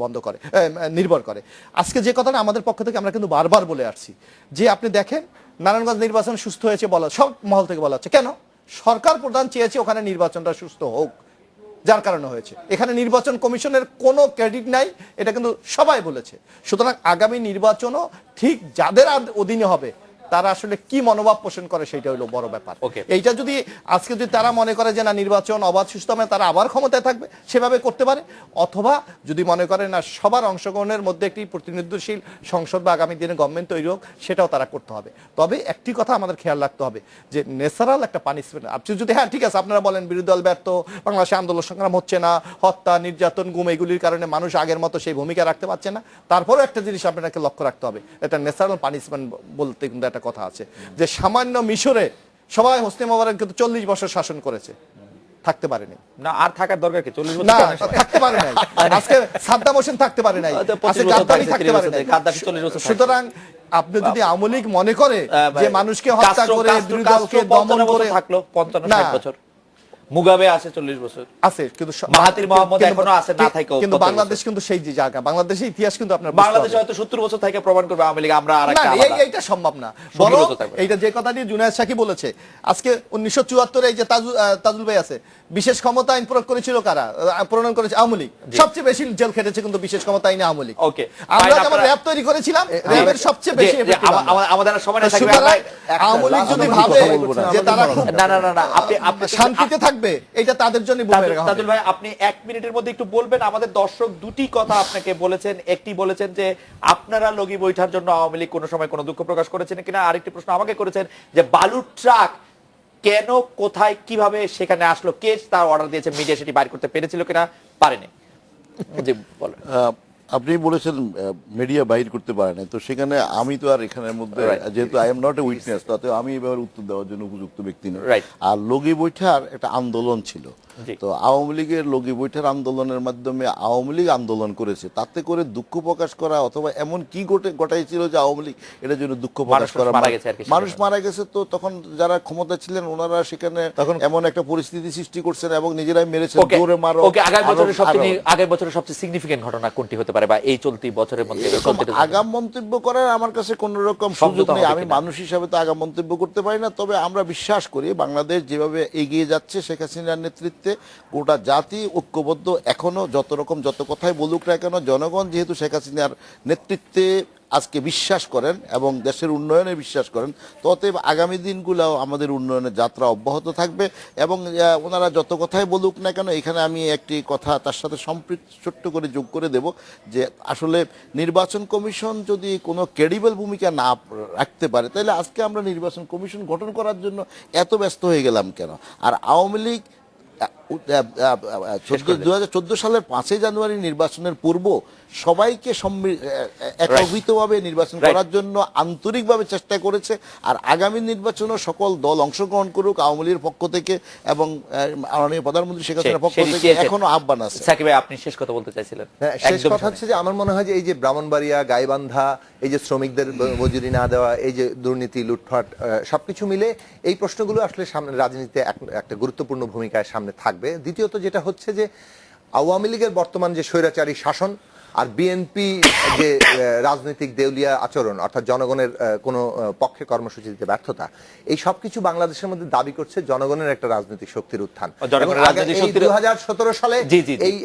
নির্ভর করে। আজকে যে কথাটা আমাদের পক্ষ থেকে আমরা কিন্তু বারবার বলে আসছি যে আপনি দেখেন নারায়ণগঞ্জ নির্বাচন সুস্থ হয়েছে বলা, সব মহল থেকে বলা হচ্ছে, কেন? সরকার প্রধান চেয়েছে ওখানে নির্বাচনটা সুস্থ হোক, যার কারণে হয়েছে। এখানে নির্বাচন কমিশনের কোনো ক্রেডিট নাই, এটা কিন্তু সবাই বলেছে। সুতরাং আগামী নির্বাচনও ঠিক যাদের অধীনে হবে তারা আসলে কি মনোভাব পোষণ করে সেটা হলো বড় ব্যাপার। এইটা যদি আজকে যদি তারা মনে করে যে না নির্বাচন অবাধ সুষ্ঠু হবে, তারা আবার ক্ষমতায় থাকবে, সেভাবে করতে পারে। অথবা যদি মনে করে না সবার অংশগ্রহণের মধ্যে একটি প্রতিনিধিশীল সংসদ বা আগামী দিনে গভর্নমেন্ট তৈরি হোক, সেটাও তারা করতে হবে। তবে একটি কথা আমাদের খেয়াল রাখতে হবে যে ন্যাচারাল একটা পানিশমেন্ট, আপনি যদি হ্যাঁ ঠিক আছে আপনারা বলেন বিরোধী দল ব্যর্থ, বাংলাদেশে আন্দোলন সংগ্রাম হচ্ছে না, হত্যা নির্যাতন গুম এগুলির কারণে মানুষ আগের মতো সেই ভূমিকা রাখতে পারছে না, তারপরেও একটা জিনিস আপনাকে লক্ষ্য রাখতে হবে, এটা ন্যাচারাল পানিশমেন্ট বলতে কিন্তু একটা কথা আছে যে সামান্য মিশরে সবাই হোসনি মোবারক কিন্তু 40 বছর শাসন করেছে, থাকতে পারেনি না, আর থাকার দরকার কি? 40 বছর না, থাকতে পারে নাই। আজকে সাদ্দাম হোসেন থাকতে পারে নাই, আজকে গাদ্দাফি থাকতে পারে নাই। সুতরাং আপনি যদি আওয়ামী লীগ মনে করে যে মানুষকে হত্যা করে বিরোধী দলকে দমন করে থাকলো 55-60 বছর, মুগাবে আছে 40 বছর আছে, কিন্তু মাহাথির মোহাম্মদ এখনো আছে, না থাকে কিন্তু বাংলাদেশ কিন্তু সেই যে জায়গা, বাংলাদেশের ইতিহাস কিন্তু আপনার বাংলাদেশ হয়তো 70 বছর থেকে প্রমাণ করবে আওয়ামী লীগ আমরা আরেকটা না, আলাদা। এইটা সম্ভব না। বরং এইটা যে কথাটি জুনায়েদ সাকি বলেছে, আজকে 1974 এই যে তাজুল ভাই আছে, বিশেষ ক্ষমতা আইন প্রয়োগ করেছিল কারা? প্রণয়ন করেছে আওয়ামী লীগ। সবচেয়ে বেশি জেল খেটেছে কিন্তু বিশেষ ক্ষমতা আইনে আওয়ামী লীগ। ওকে, আমরা যেমন র‍্যাব তৈরি করেছিলাম, র‍্যাবের সবচেয়ে বেশি আমাদের সময় না থাকবে, আওয়ামী লীগ যদি ভাবে যে তারা না আপনি শান্তিতে থাকবে, এটা তাদের জন্য তাজুল ভাই, আপনি 1 মিনিটের মধ্যে একটু বলবেন। আমাদের দর্শক দুটি কথা আপনাকে বলেছেন, একটি বলেছেন যে আপনারা লগি বৈঠার জন্য আওয়ামী লীগ কোনো সময় কোনো দুঃখ প্রকাশ করেছেন কিনা, আরেকটি প্রশ্ন আমাকে করেছেন যে বালুর ট্রাক কেন, কোথায়, কিভাবে সেখানে আসলো, কে তার অর্ডার দিয়েছে, মিডিয়া সেটি বাইর করতে পেরেছিল কিনা, পারেনি? জি বলেন। আপনি বলেছেন মিডিয়া বাইর করতে পারে না, তো সেখানে আমি তো আর এখানের মধ্যে যেহেতু I am not a witness, তাতে আমি এবার উত্তর দেওয়ার জন্য উপযুক্ত ব্যক্তি নই। আর লগি বৈঠার একটা আন্দোলন ছিল, তো আওয়ামী লীগের লগি বৈঠার আন্দোলনের মাধ্যমে আওয়ামী লীগ আন্দোলন করেছে, তাতে করে দুঃখ প্রকাশ করা অথবা এমন কি ঘটাইছিল যে আওয়ামী লীগ এটার জন্য দুঃখ প্রকাশ করা, মানুষ মারা গেছে। তো তখন যারা ক্ষমতা ছিলেন ওনারা সেখানে তখন এমন একটা পরিস্থিতি সৃষ্টি করছেন এবং নিজেরাই মেরেছেন, জোরে মারো। আগের বছরের সবচেয়ে সিগনিফিকেন্ট ঘটনা কোনটি হতে পারে, বা এই চলতি বছরের মধ্যে? আগাম মন্তব্য করার আমার কাছে কোন রকম সুযোগ নেই, আমি মানুষ হিসাবে তো আগাম মন্তব্য করতে পারি না। তবে আমরা বিশ্বাস করি বাংলাদেশ যেভাবে এগিয়ে যাচ্ছে শেখ হাসিনার নেতৃত্বে, গোটা জাতি ঐক্যবদ্ধ। এখনো যত কথাই বলুক না কেন, জনগণ যেহেতু শেখ হাসিনার নেতৃত্বে আজকে বিশ্বাস করেন এবং দেশের উন্নয়নে বিশ্বাস করেন, ততএব আগামী দিনগুলোও আমাদের উন্নয়নের যাত্রা অব্যাহত থাকবে। এবং ওনারা যত কথাই বলুক না কেন, এখানে আমি একটি কথা তার সাথে সম্পৃক্ত ছোট্ট করে যোগ করে দেব যে আসলে নির্বাচন কমিশন যদি কোনো ক্রেডিবল ভূমিকা না রাখতে পারে, তাহলে আজকে আমরা নির্বাচন কমিশন গঠন করার জন্য এত ব্যস্ত হয়ে গেলাম কেন? আর আওয়ামী লীগ 2014 সালের 5 জানুয়ারি নির্বাচনের পূর্ব সবাইকে একত্রিতভাবে নির্বাচন করার জন্য আন্তরিকভাবে চেষ্টা করেছে। আর আগামী নির্বাচনও সকল দল অংশগ্রহণ করুক আওয়ামী লীগের পক্ষ থেকে এবং মাননীয় প্রধানমন্ত্রী শেখ হাসিনার পক্ষ থেকে এখনো আহ্বান আছে। সাকিব ভাই, আপনি শেষ কথা বলতে চাইছিলেন? শেষ কথা হচ্ছে যে আমার মনে হয় যে এই যে ব্রাহ্মণবাড়িয়া, গাইবান্ধা, এই যে শ্রমিকদের মজুরি না দেওয়া, এই যে দুর্নীতি, লুটপাট, সবকিছু মিলে এই প্রশ্নগুলো আসলে সামনে রাজনীতিতে একটা গুরুত্বপূর্ণ ভূমিকায় সামনে থাকবে। দ্বিতীয়ত যেটা হচ্ছে যে আওয়ামী লীগের বর্তমান যে স্বৈরাচারী শাসন, আর বিএনপি যে রাজনৈতিক দেউলিয়া আচরণ, অর্থাৎ জনগণের কোনো পক্ষে কর্মসূচি দিতে ব্যর্থতা, এই সবকিছু বাংলাদেশের মধ্যে দাবি করছে জনগণের একটা রাজনৈতিক শক্তির উত্থান। জনগণের রাজনৈতিক শক্তির 2017 সালে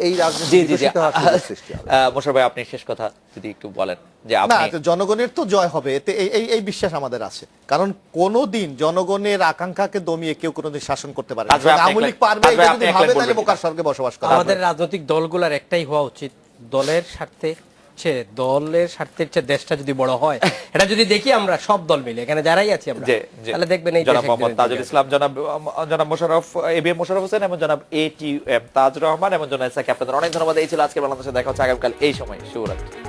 এই রাজনীতি বিকশিত হওয়ার সুযোগ সৃষ্টি হবে। মোশাররফ ভাই, আপনি শেষ কথা যদি একটু বলেন যে না, আপনি তো জনগণের তো জয় হবে, এতে এই বিশ্বাস আমাদের আছে। কারণ কোনোদিন জনগণের আকাঙ্ক্ষাকে দমিয়ে কেউ কোনোদিন শাসন করতে পারে না। তাজ ভাই, আপনি আওয়ামী লীগ এক লাইন- পারবে তাজ ভাই, এটা আপনি যদি এক লাইন ভাবে বলবেন তাহলে কিনা? বোকার স্বর্গে বসবাস করে। আমাদের রাজনৈতিক দলগুলোর একটাই হওয়া উচিত, দলের স্বার্থে চেয়ে দেশটা যদি বড় হয়, এটা যদি দেখি আমরা সব দল মিলে এখানে যারাই আছি আমরা, তাহলে দেখবেন এই জনাব দেশ মোহাম্মদ একদিনের তাজুল দিকে ইসলাম, জনাব মোশাররফ, এবিএম মোশাররফ হোসেন এবং জনাব ATM তাজ রহমান এবং জনাব ইসা ক্যাপ্টেন, অনেক ধন্যবাদ। এই ছিল আজকে বাংলাদেশে, দেখা হচ্ছে আগামীকাল এই সময়। শুভরাত্রি।